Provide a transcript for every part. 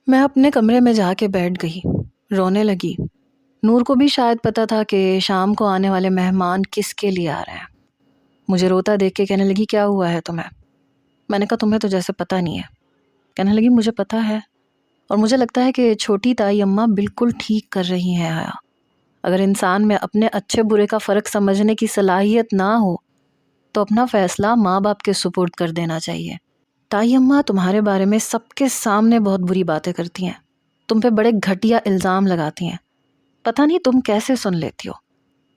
میں اپنے کمرے میں جا کے بیٹھ گئی، رونے لگی۔ نور کو بھی شاید پتا تھا کہ شام کو آنے والے مہمان کس کے لیے آ رہے ہیں۔ مجھے روتا دیکھ کے کہنے لگی کیا ہوا ہے تمہیں؟ میں نے کہا تمہیں تو جیسے پتہ نہیں ہے۔ کہنے لگی مجھے پتہ ہے، اور مجھے لگتا ہے کہ چھوٹی تائی اماں بالکل ٹھیک کر رہی ہیں حیا۔ اگر انسان میں اپنے اچھے برے کا فرق سمجھنے کی صلاحیت نہ ہو تو اپنا فیصلہ ماں باپ کے سپرد کر دینا چاہیے۔ تائی اماں تمہارے بارے میں سب کے سامنے بہت بری باتیں کرتی ہیں، تم پہ بڑے گھٹیا الزام لگاتی ہیں، پتہ نہیں تم کیسے سن لیتی ہو۔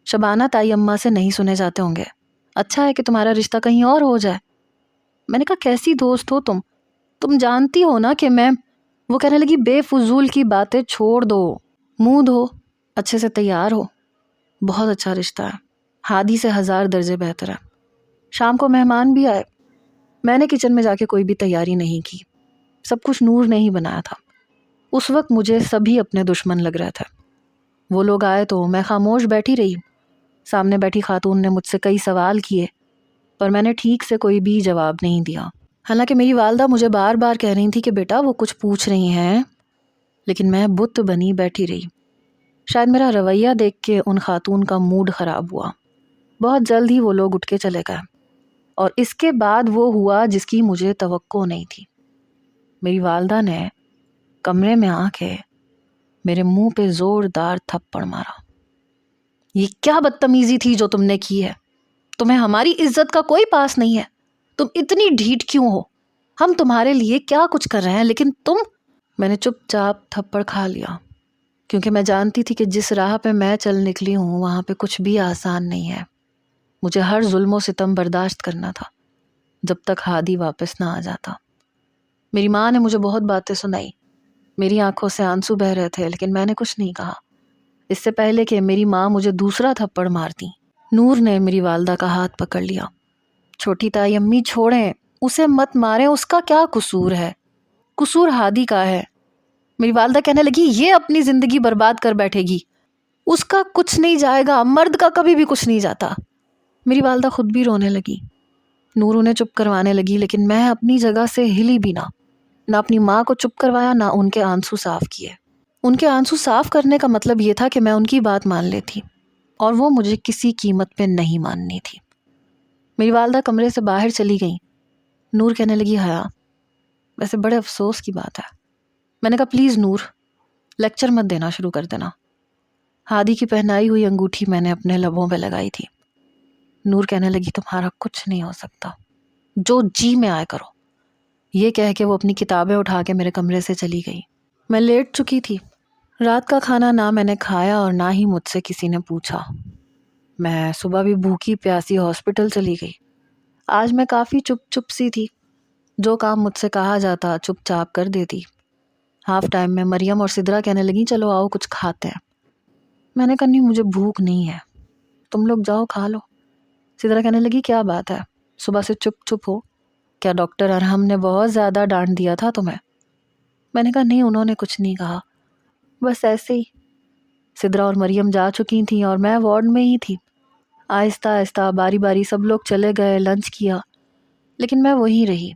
شبانہ تائی اماں سے نہیں سنے جاتے ہوں گے، اچھا ہے کہ تمہارا رشتہ کہیں اور ہو جائے۔ میں نے کہا کیسی دوست ہو تم جانتی ہو نا کہ میں… وہ کہنے لگی بے فضول کی باتیں چھوڑ دو، منہ دھو، اچھے سے تیار ہو، بہت اچھا رشتہ ہے، ہادی سے 1000 درجے بہتر ہے۔ شام کو مہمان بھی آئے، میں نے کچن میں جا کے کوئی بھی تیاری نہیں کی، سب کچھ نور نے ہی بنایا تھا۔ اس وقت مجھے سبھی اپنے دشمن لگ رہے تھے۔ وہ لوگ آئے تو میں خاموش بیٹھی رہی۔ سامنے بیٹھی خاتون نے مجھ سے کئی سوال کیے، پر میں نے ٹھیک سے کوئی بھی جواب نہیں دیا۔ حالانکہ میری والدہ مجھے بار بار کہہ رہی تھی کہ بیٹا وہ کچھ پوچھ رہی ہیں، لیکن میں بت بنی بیٹھی رہی۔ شاید میرا رویہ دیکھ کے ان خاتون کا موڈ خراب ہوا۔ بہت جلد ہی وہ لوگ اٹھ کے چلے گئے، اور اس کے بعد وہ ہوا جس کی مجھے توقع نہیں تھی۔ میری والدہ نے کمرے میں آ کے میرے منہ پہ زوردار تھپڑ مارا۔ یہ کیا بدتمیزی تھی جو تم نے کی ہے؟ تمہیں ہماری عزت کا کوئی پاس نہیں ہے، تم اتنی ڈھیٹ کیوں ہو؟ ہم تمہارے لیے کیا کچھ کر رہے ہیں لیکن تم… میں نے چپ چاپ تھپڑ کھا لیا، کیونکہ میں جانتی تھی کہ جس راہ پہ میں چل نکلی ہوں وہاں پہ کچھ بھی آسان نہیں ہے۔ مجھے ہر ظلم و ستم برداشت کرنا تھا جب تک ہادی واپس نہ آ جاتا۔ میری ماں نے مجھے بہت باتیں سنائی، میری آنکھوں سے آنسو بہہ رہے تھے، لیکن میں نے کچھ نہیں کہا۔ اس سے پہلے کہ میری ماں مجھے دوسرا تھپڑ مارتی، نور نے میری والدہ کا ہاتھ پکڑ لیا۔ چھوٹی تائی امی چھوڑیں، اسے مت ماریں، اس کا کیا قصور ہے؟ قصور ہادی کا ہے۔ میری والدہ کہنے لگی یہ اپنی زندگی برباد کر بیٹھے گی، اس کا کچھ نہیں جائے گا، مرد کا کبھی بھی کچھ نہیں جاتا۔ میری والدہ خود بھی رونے لگی۔ نور انہیں چپ کروانے لگی، لیکن میں اپنی جگہ سے ہلی بھی نہ اپنی ماں کو چپ کروایا نہ ان کے آنسو صاف کیے۔ ان کے آنسو صاف کرنے کا مطلب یہ تھا کہ میں ان کی بات مان لیتی، اور وہ مجھے کسی قیمت پہ نہیں ماننی تھی۔ میری والدہ کمرے سے باہر چلی گئیں۔ نور کہنے لگی حیا ویسے بڑے افسوس کی بات ہے۔ میں نے کہا پلیز نور، لیکچر مت دینا شروع کر دینا۔ ہادی کی پہنائی ہوئی انگوٹھی میں نے اپنے لبوں پہ لگائی تھی۔ نور کہنے لگی تمہارا کچھ نہیں ہو سکتا، جو جی میں آئے کرو۔ یہ کہہ کے وہ اپنی کتابیں اٹھا کے میرے کمرے سے چلی گئی۔ میں لیٹ چکی تھی، رات کا کھانا نہ میں نے کھایا اور نہ ہی مجھ سے کسی نے پوچھا۔ میں صبح بھی بھوکی پیاسی ہاسپٹل چلی گئی۔ آج میں کافی چپ سی تھی، جو کام مجھ سے کہا جاتا چپ چاپ کر دیتی۔ ہاف ٹائم میں مریم اور سدرا کہنے لگیں چلو آؤ کچھ کھاتے ہیں۔ میں نے کہا نہیں مجھے بھوک نہیں ہے، تم لوگ جاؤ کھا لو۔ سدرا کہنے لگی کیا بات ہے، صبح سے چپ ہو، کیا ڈاکٹر ارحم نے بہت زیادہ ڈانٹ دیا تھا تمہیں؟ میں نے کہا نہیں انہوں نے کچھ نہیں کہا، بس ایسے ہی۔ سدرا اور مریم جا چکی تھیں اور میں وارڈ میں ہی تھی۔ آہستہ آہستہ باری باری سب لوگ چلے گئے، لنچ کیا، لیکن میں وہیں رہی۔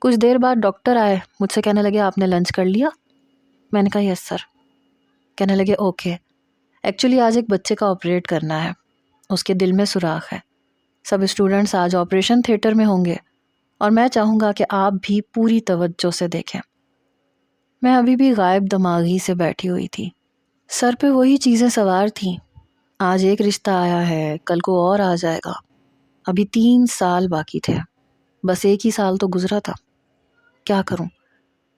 کچھ دیر بعد ڈاکٹر آئے، مجھ سے کہنے لگے آپ نے لنچ کر لیا؟ میں نے کہا یس سر۔ کہنے لگے اوکے، ایکچولی آج ایک بچے کا آپریٹ کرنا ہے، اس کے دل میں سوراخ ہے۔ سب اسٹوڈنٹس آج آپریشن تھیٹر میں ہوں گے اور میں چاہوں گا کہ آپ بھی پوری توجہ سے دیکھیں۔ میں ابھی بھی غائب دماغی سے بیٹھی ہوئی تھی، سر پہ وہی چیزیں سوار تھیں۔ آج ایک رشتہ آیا ہے، کل کو اور آ جائے گا، ابھی 3 سال باقی تھے، بس 1 ہی سال تو گزرا تھا۔ کیا کروں؟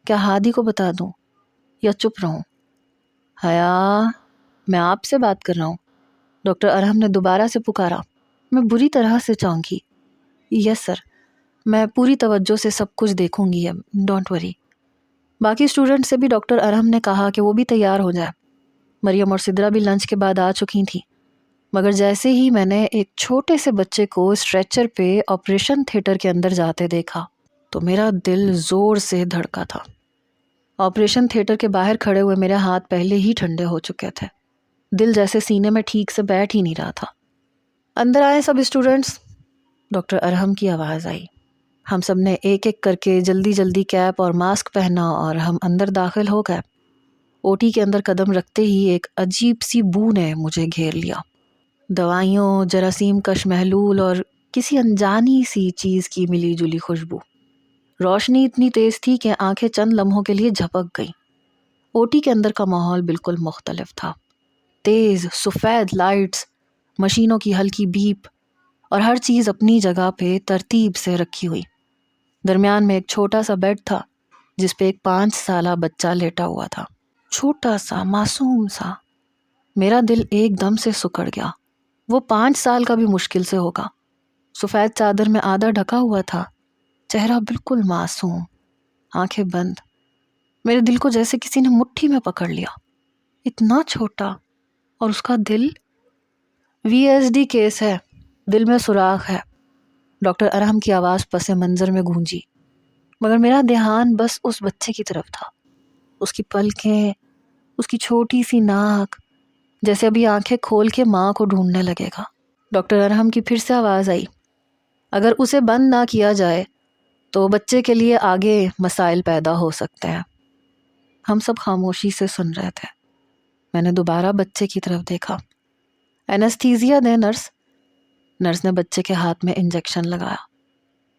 کیا ہادی کو بتا دوں یا چپ رہوں؟ حیا میں آپ سے بات کر رہا ہوں، ڈاکٹر ارحم نے دوبارہ سے پکارا۔ میں بری طرح سے چونکی۔ یس سر، میں پوری توجہ سے سب کچھ دیکھوں گی، ڈونٹ وری۔ باقی اسٹوڈنٹ سے بھی ڈاکٹر ارحم نے کہا کہ وہ بھی تیار ہو جائے۔ مریم اور سدرا بھی لنچ کے بعد آ چکی تھیں، مگر جیسے ہی میں نے ایک چھوٹے سے بچے کو اسٹریچر پہ آپریشن تھیٹر کے اندر جاتے دیکھا تو میرا دل زور سے دھڑکا تھا۔ آپریشن تھیٹر کے باہر کھڑے ہوئے میرے ہاتھ پہلے ہی ٹھنڈے ہو چکے تھے، دل جیسے سینے میں ٹھیک سے بیٹھ ہی نہیں رہا تھا۔ اندر آئے سب اسٹوڈنٹس، ڈاکٹر ارحم کی آواز آئی۔ ہم سب نے ایک ایک کر کے جلدی جلدی کیپ اور ماسک پہنا اور ہم اندر داخل ہو گئے۔ اوٹی کے اندر قدم رکھتے ہی ایک عجیب سی بو نے مجھے گھیر لیا، دوائیوں، جراثیم کش محلول اور کسی انجانی سی چیز کی ملی جلی خوشبو۔ روشنی اتنی تیز تھی کہ آنکھیں چند لمحوں کے لیے جھپک گئیں۔ اوٹی کے اندر کا ماحول بالکل مختلف تھا، تیز سفید لائٹس، مشینوں کی ہلکی بیپ اور ہر چیز اپنی جگہ پہ ترتیب سے رکھی ہوئی۔ درمیان میں ایک چھوٹا سا بیڈ تھا جس پہ ایک 5 سالہ بچہ لیٹا ہوا تھا، چھوٹا سا معصوم سا۔ میرا دل ایک دم سے سکڑ گیا۔ وہ 5 سال کا بھی مشکل سے ہوگا، سفید چادر میں آدھا ڈھکا ہوا تھا، چہرہ بالکل معصوم، آنکھیں بند۔ میرے دل کو جیسے کسی نے مٹھی میں پکڑ لیا، اتنا چھوٹا، اور اس کا دل۔ VSD کیس ہے، دل میں سوراخ ہے، ڈاکٹر ارحم کی آواز پس منظر میں گونجی، مگر میرا دھیان بس اس بچے کی طرف تھا، اس کی پلکیں، اس کی چھوٹی سی ناک، جیسے ابھی آنکھیں کھول کے ماں کو ڈھونڈنے لگے گا۔ ڈاکٹر ارحم کی پھر سے آواز آئی، اگر اسے بند نہ کیا جائے تو بچے کے لیے آگے مسائل پیدا ہو سکتے ہیں۔ ہم سب خاموشی سے سن رہے تھے۔ میں نے دوبارہ بچے کی طرف دیکھا۔ اینستھیزیا دے نرس۔ نرس نے بچے کے ہاتھ میں انجیکشن لگایا۔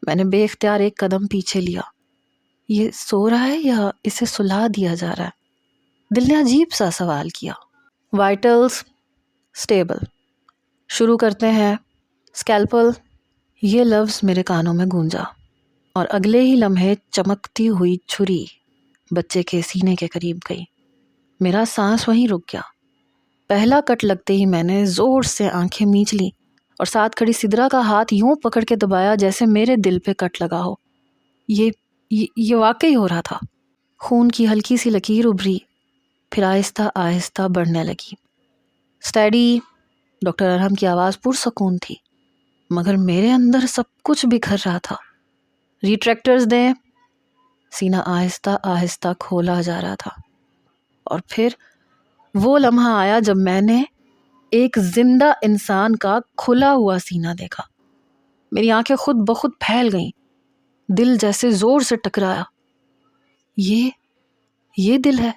میں نے بے اختیار ایک قدم پیچھے لیا۔ یہ سو رہا ہے یا اسے سلا دیا جا رہا ہے؟ دل نے عجیب سا سوال کیا۔ وائٹلز سٹیبل، شروع کرتے ہیں، اسکیلپل۔ یہ لفظ میرے کانوں میں گونجا اور اگلے ہی لمحے چمکتی ہوئی چھری بچے کے سینے کے قریب گئی۔ میرا سانس وہیں رک گیا۔ پہلا کٹ لگتے ہی میں نے زور سے آنکھیں میچ لی اور ساتھ کھڑی سدرا کا ہاتھ یوں پکڑ کے دبایا جیسے میرے دل پہ کٹ لگا ہو۔ یہ واقعی ہو رہا تھا۔ خون کی ہلکی سی لکیر ابھری، پھر آہستہ آہستہ بڑھنے لگی۔ اسٹیڈی، ڈاکٹر ارحم کی آواز پرسکون تھی، مگر میرے اندر سب کچھ بکھر رہا تھا۔ ریٹریکٹرز دیں۔ سینہ آہستہ آہستہ کھولا جا رہا تھا، اور پھر وہ لمحہ آیا جب میں نے ایک زندہ انسان کا کھلا ہوا سینہ دیکھا۔ میری آنکھیں خود بخود پھیل گئیں، دل جیسے زور سے ٹکرایا۔ یہ دل ہے۔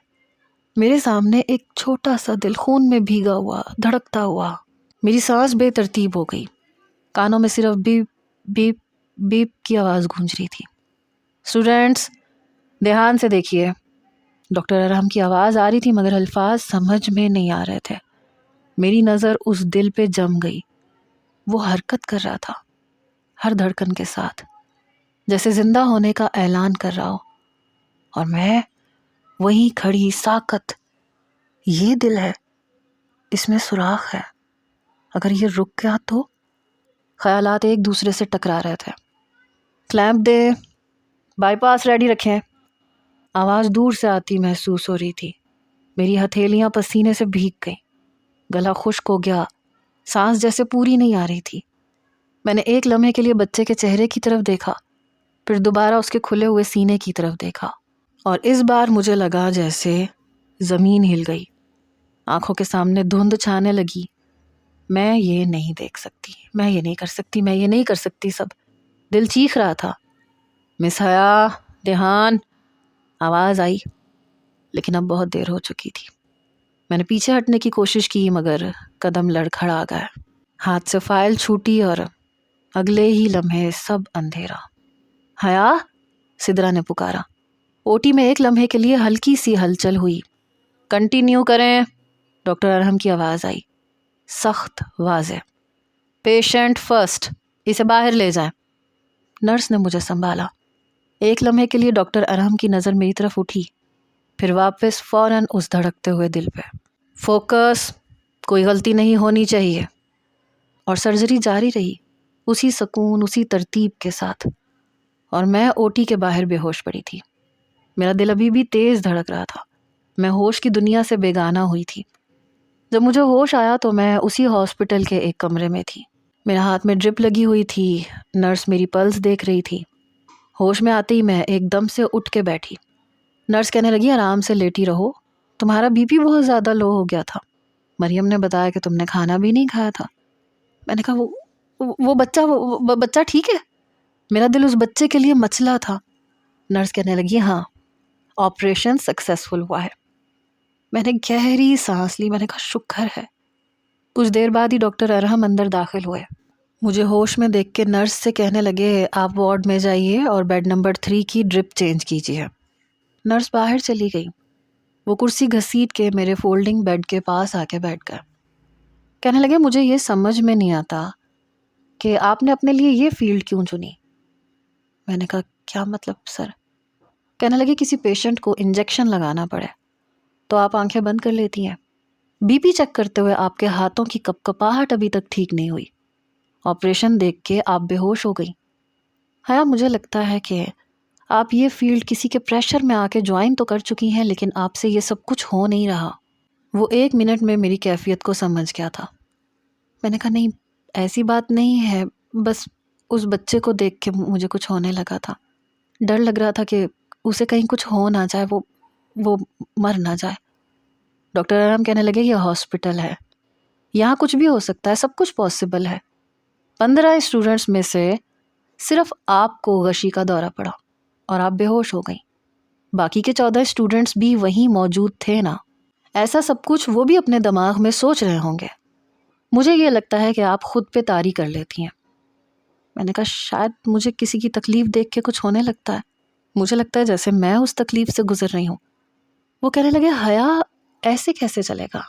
میرے سامنے ایک چھوٹا سا دل، خون میں بھیگا ہوا، دھڑکتا ہوا۔ میری سانس بے ترتیب ہو گئی، کانوں میں صرف بیپ بیپ بیپ کی آواز گونج رہی تھی۔ اسٹوڈینٹس، دھیان سے دیکھیے۔ ڈاکٹر ارحم کی آواز آ رہی تھی مگر الفاظ سمجھ میں نہیں آ رہے تھے۔ میری نظر اس دل پہ جم گئی۔ وہ حرکت کر رہا تھا، ہر دھڑکن کے ساتھ، جیسے زندہ ہونے کا اعلان کر رہا ہو، اور میں وہیں کھڑی ساکت۔ یہ دل ہے، اس میں سوراخ ہے، اگر یہ رک گیا تو۔ خیالات ایک دوسرے سے ٹکرا رہے تھے۔ Clamp they, by pass ready رکھیں۔ آواز دور سے آتی محسوس ہو رہی تھی۔ میری ہتھیلیاں پسینے سے بھیگ گئیں، گلا خشک ہو گیا، سانس جیسے پوری نہیں آ رہی تھی۔ میں نے ایک لمحے کے لیے بچے کے چہرے کی طرف دیکھا، پھر دوبارہ اس کے کھلے ہوئے سینے کی طرف دیکھا، اور اس بار مجھے لگا جیسے زمین ہل گئی، آنکھوں کے سامنے دھند چھانے لگی۔ میں یہ نہیں دیکھ سکتی، میں یہ نہیں کر سکتی، میں یہ نہیں کر سکتی۔ سب دل چیخ رہا تھا۔ مس حیا، دھیان۔ آواز آئی، لیکن اب بہت دیر ہو چکی تھی۔ میں نے پیچھے ہٹنے کی کوشش کی مگر قدم لڑکھڑا گئے، ہاتھ سے فائل چھوٹی اور اگلے ہی لمحے سب اندھیرا۔ حیا، سدرا نے پکارا۔ اوٹی میں ایک لمحے کے لیے ہلکی سی ہلچل ہوئی۔ کنٹینیو کریں، ڈاکٹر ارحم کی آواز آئی، سخت واضح۔ پیشنٹ فرسٹ، اسے باہر لے جائیں۔ نرس نے مجھے سنبھالا۔ ایک لمحے کے لیے ڈاکٹر ارحم کی نظر میری طرف اٹھی، پھر واپس فوراً اس دھڑکتے ہوئے دل پہ۔ فوکس، کوئی غلطی نہیں ہونی چاہیے۔ اور سرجری جاری رہی، اسی سکون، اسی ترتیب کے ساتھ، اور میں اوٹی کے باہر بے ہوش پڑی تھی۔ میرا دل ابھی بھی تیز دھڑک رہا تھا، میں ہوش کی دنیا سے بیگانہ ہوئی تھی۔ جب مجھے ہوش آیا تو میں اسی ہاسپٹل کے ایک کمرے میں تھی۔ میرے ہاتھ میں ڈرپ لگی ہوئی تھی، نرس میری پلس دیکھ رہی تھی۔ ہوش میں آتے ہی میں ایک دم سے اٹھ کے بیٹھی۔ نرس کہنے لگی، آرام سے لیٹی رہو، تمہارا بی پی بہت زیادہ لو ہو گیا تھا، مریم نے بتایا کہ تم نے کھانا بھی نہیں کھایا تھا۔ میں نے کہا وہ بچہ ٹھیک ہے؟ میرا دل اس بچے کے لیے مچلا تھا۔ نرس کہنے لگی ہاں آپریشن سکسیسفل ہوا ہے۔ میں نے گہری سانس لی، میں نے کہا شکر ہے۔ کچھ دیر بعد ہی ڈاکٹر ارحم اندر داخل ہوئے۔ مجھے ہوش میں دیکھ کے نرس سے کہنے لگے آپ وارڈ میں جائیے اور بیڈ نمبر 3 کی ڈرپ چینج کیجیے۔ نرس باہر چلی گئی۔ وہ کرسی گھسیٹ کے میرے فولڈنگ بیڈ کے پاس آ کے بیٹھ گئے۔ کہنے لگے مجھے یہ سمجھ میں نہیں آتا کہ آپ نے اپنے لیے یہ فیلڈ کیوں چنی۔ میں نے کہا کیا مطلب سر؟ کہنے لگے کسی پیشنٹ کو انجیکشن لگانا پڑے تو آپ آنکھیں بند کر لیتی ہیں۔ بی پی چیک کرتے ہوئے آپ کے ہاتھوں کی کپکپاہٹ ابھی تک ٹھیک نہیں ہوئی۔ آپریشن دیکھ کے آپ بے ہوش ہو گئی۔ حیا مجھے لگتا ہے کہ آپ یہ فیلڈ کسی کے پریشر میں آ کے جوائن تو کر چکی ہیں، لیکن آپ سے یہ سب کچھ ہو نہیں رہا۔ وہ 1 منٹ میں میری کیفیت کو سمجھ گیا تھا۔ میں نے کہا نہیں ایسی بات نہیں ہے، بس اس بچے کو دیکھ کے مجھے کچھ ہونے لگا تھا۔ ڈر لگ رہا تھا کہ اسے کہیں کچھ ہو نہ جائے، وہ مر نہ جائے۔ ڈاکٹر ارحم کہنے لگے یہ ہاسپٹل ہے، یہاں کچھ بھی ہو سکتا ہے، سب کچھ پاسبل ہے۔ 15 اسٹوڈنٹس میں سے صرف آپ کو غشی کا دورہ پڑا اور آپ بے ہوش ہو گئیں۔ باقی کے 14 اسٹوڈنٹس بھی وہیں موجود تھے نا۔ ایسا سب کچھ وہ بھی اپنے دماغ میں سوچ رہے ہوں گے۔ مجھے یہ لگتا ہے کہ آپ خود پہ طاری کر لیتی ہیں۔ میں نے کہا شاید مجھے کسی کی تکلیف دیکھ کے کچھ ہونے لگتا ہے، مجھے لگتا ہے جیسے میں اس تکلیف سے گزر رہی ہوں۔ وہ کہنے لگے حیا ایسے کیسے چلے گا؟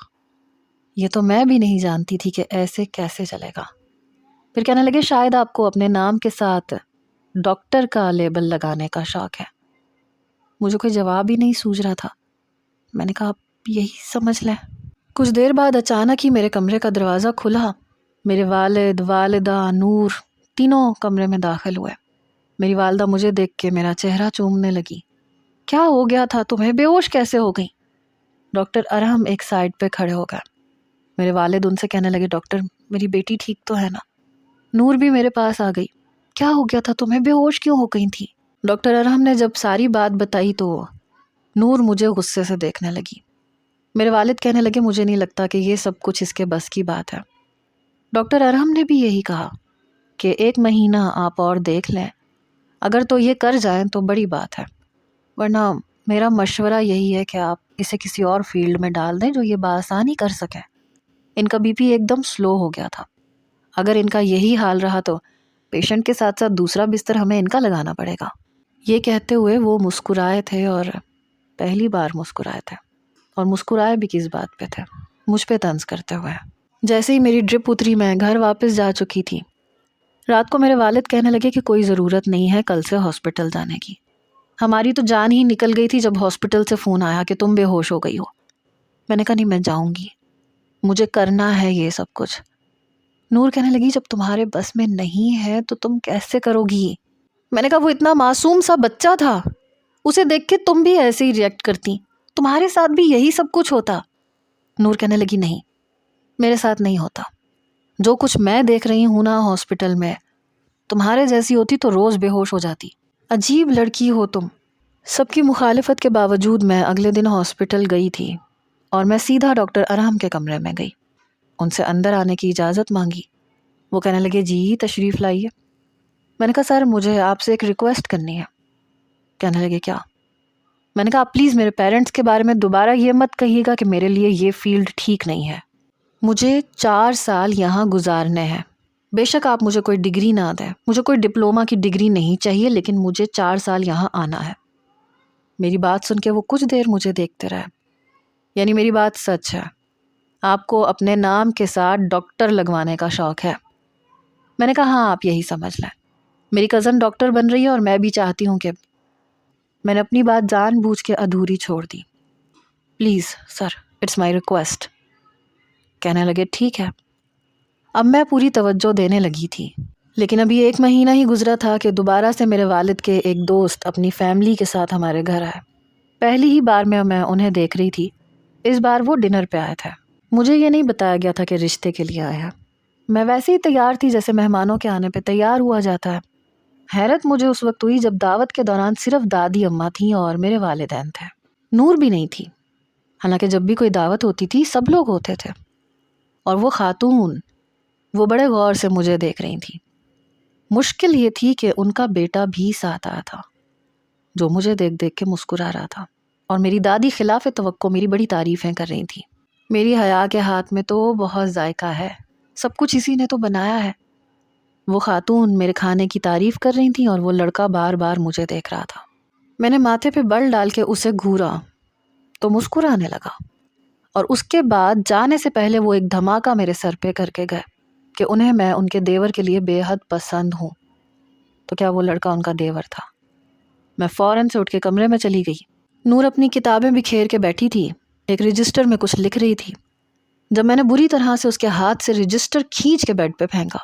یہ تو میں بھی نہیں جانتی تھی کہ ایسے کیسے چلے گا۔ پھر کہنے لگے شاید آپ کو اپنے نام کے ساتھ ڈاکٹر کا لیبل لگانے کا شوق ہے۔ مجھے کوئی جواب ہی نہیں سوجھ رہا تھا۔ میں نے کہا آپ یہی سمجھ لیں۔ کچھ دیر بعد اچانک ہی میرے کمرے کا دروازہ کھلا۔ میرے والد، والدہ، نور تینوں کمرے میں داخل ہوئے۔ میری والدہ مجھے دیکھ کے میرا چہرہ چومنے لگی۔ کیا ہو گیا تھا تمہیں؟ بے ہوش کیسے ہو گئی؟ ڈاکٹر ارحم ایک سائڈ پہ کھڑے ہو گئے۔ میرے والد ان سے کہنے لگے ڈاکٹر میری بیٹی ٹھیک تو ہے نا؟ نور بھی میرے پاس آ گئی۔ کیا ہو گیا تھا تمہیں؟ بے ہوش کیوں ہو گئی تھی؟ ڈاکٹر ارحم نے جب ساری بات بتائی تو نور مجھے غصے سے دیکھنے لگی۔ میرے والد کہنے لگے مجھے نہیں لگتا کہ یہ سب کچھ اس کے بس کی بات ہے۔ ڈاکٹر ارحم نے بھی یہی کہا کہ 1 مہینہ آپ اور دیکھ لیں، اگر تو یہ کر جائیں تو بڑی بات ہے، ورنہ میرا مشورہ یہی ہے کہ آپ اسے کسی اور فیلڈ میں ڈال دیں جو یہ بآسانی کر سکیں۔ ان کا بی پی ایک دم سلو ہو گیا تھا۔ اگر ان کا یہی حال رہا تو پیشنٹ کے ساتھ ساتھ دوسرا بستر ہمیں ان کا لگانا پڑے گا۔ یہ کہتے ہوئے وہ مسکرائے تھے، اور پہلی بار مسکرائے تھے، اور مسکرائے بھی کس بات پہ تھے؟ مجھ پہ طنز کرتے ہوئے۔ جیسے ہی میری ڈرپ اتری میں گھر واپس جا چکی تھی۔ رات کو میرے والد کہنے لگے کہ کوئی ضرورت نہیں ہے کل سے ہاسپٹل جانے کی، ہماری تو جان ہی نکل گئی تھی جب ہاسپٹل سے فون آیا کہ تم بے ہوش ہو گئی ہو۔ میں نے کہا نہیں میں جاؤں گی، مجھے کرنا ہے یہ سب کچھ۔ نور کہنے لگی جب تمہارے بس میں نہیں ہے تو تم کیسے کرو گی؟ میں نے کہا وہ اتنا معصوم سا بچہ تھا، اسے دیکھ کے تم بھی ایسے ہی ریئیکٹ کرتی، تمہارے ساتھ بھی یہی سب کچھ ہوتا۔ نور کہنے لگی نہیں میرے ساتھ نہیں ہوتا، جو کچھ میں دیکھ رہی ہوں نا ہاسپٹل میں، تمہارے جیسی ہوتی تو روز بے ہوش ہو جاتی۔ عجیب لڑکی ہو تم۔ سب کی مخالفت کے باوجود میں اگلے دن ہاسپٹل گئی تھی، اور میں سیدھا ڈاکٹر ارحم کے کمرے میں گئی، ان سے اندر آنے کی اجازت مانگی۔ وہ کہنے لگے جی تشریف لائیے۔ میں نے کہا سر مجھے آپ سے ایک ریکویسٹ کرنی ہے۔ کہنے لگے کیا؟ میں نے کہا آپ پلیز میرے پیرنٹس کے بارے میں دوبارہ یہ مت کہیے گا کہ میرے لیے یہ فیلڈ ٹھیک نہیں ہے۔ مجھے 4 سال یہاں گزارنے ہیں، بے شک آپ مجھے کوئی ڈگری نہ دیں، مجھے کوئی ڈپلومہ کی ڈگری نہیں چاہیے، لیکن مجھے 4 سال یہاں آنا ہے۔ میری بات سن کے وہ کچھ دیر مجھے دیکھتے رہے۔ یعنی میری بات سچ ہے، آپ کو اپنے نام کے ساتھ ڈاکٹر لگوانے کا شوق ہے؟ میں نے کہا ہاں آپ یہی سمجھ لیں، میری کزن ڈاکٹر بن رہی ہے اور میں بھی چاہتی ہوں کہ… میں نے اپنی بات جان بوجھ کے ادھوری چھوڑ دی۔ Please sir it's my request. کہنے لگے ٹھیک ہے۔ اب میں پوری توجہ دینے لگی تھی، لیکن ابھی 1 مہینہ ہی گزرا تھا کہ دوبارہ سے میرے والد کے ایک دوست اپنی فیملی کے ساتھ ہمارے گھر آئے۔ پہلی ہی بار میں انہیں دیکھ رہی تھی، اس بار وہ ڈنر پہ آئے تھے۔ مجھے یہ نہیں بتایا گیا تھا کہ رشتے کے لیے آیا۔ میں ویسے ہی تیار تھی جیسے مہمانوں کے آنے پہ تیار ہوا جاتا ہے۔ حیرت مجھے اس وقت ہوئی جب دعوت کے دوران صرف دادی اماں تھیں اور میرے والدین تھے، نور بھی نہیں تھی۔ حالانکہ جب بھی کوئی دعوت ہوتی تھی سب لوگ ہوتے تھے، اور وہ خاتون وہ بڑے غور سے مجھے دیکھ رہی تھی۔ مشکل یہ تھی کہ ان کا بیٹا بھی ساتھ آیا تھا جو مجھے دیکھ دیکھ کے مسکرا رہا تھا، اور میری دادی خلاف توقع میری بڑی تعریفیں کر رہی تھی۔ میری حیا کے ہاتھ میں تو بہت ذائقہ ہے، سب کچھ اسی نے تو بنایا ہے۔ وہ خاتون میرے کھانے کی تعریف کر رہی تھیں اور وہ لڑکا بار بار مجھے دیکھ رہا تھا۔ میں نے ماتھے پہ بل ڈال کے اسے گھورا تو مسکرانے لگا، اور اس کے بعد جانے سے پہلے وہ ایک دھماکہ میرے سر پہ کر کے گئے کہ انہیں میں ان کے دیور کے لیے بے حد پسند ہوں۔ تو کیا وہ لڑکا ان کا دیور تھا؟ میں فوراً سے اٹھ کے کمرے میں چلی گئی۔ نور اپنی کتابیں بکھیر کے بیٹھی تھی، ایک رجسٹر میں کچھ لکھ رہی تھی، جب میں نے بری طرح سے اس کے ہاتھ سے رجسٹر کھینچ کے بیڈ پہ پھینکا۔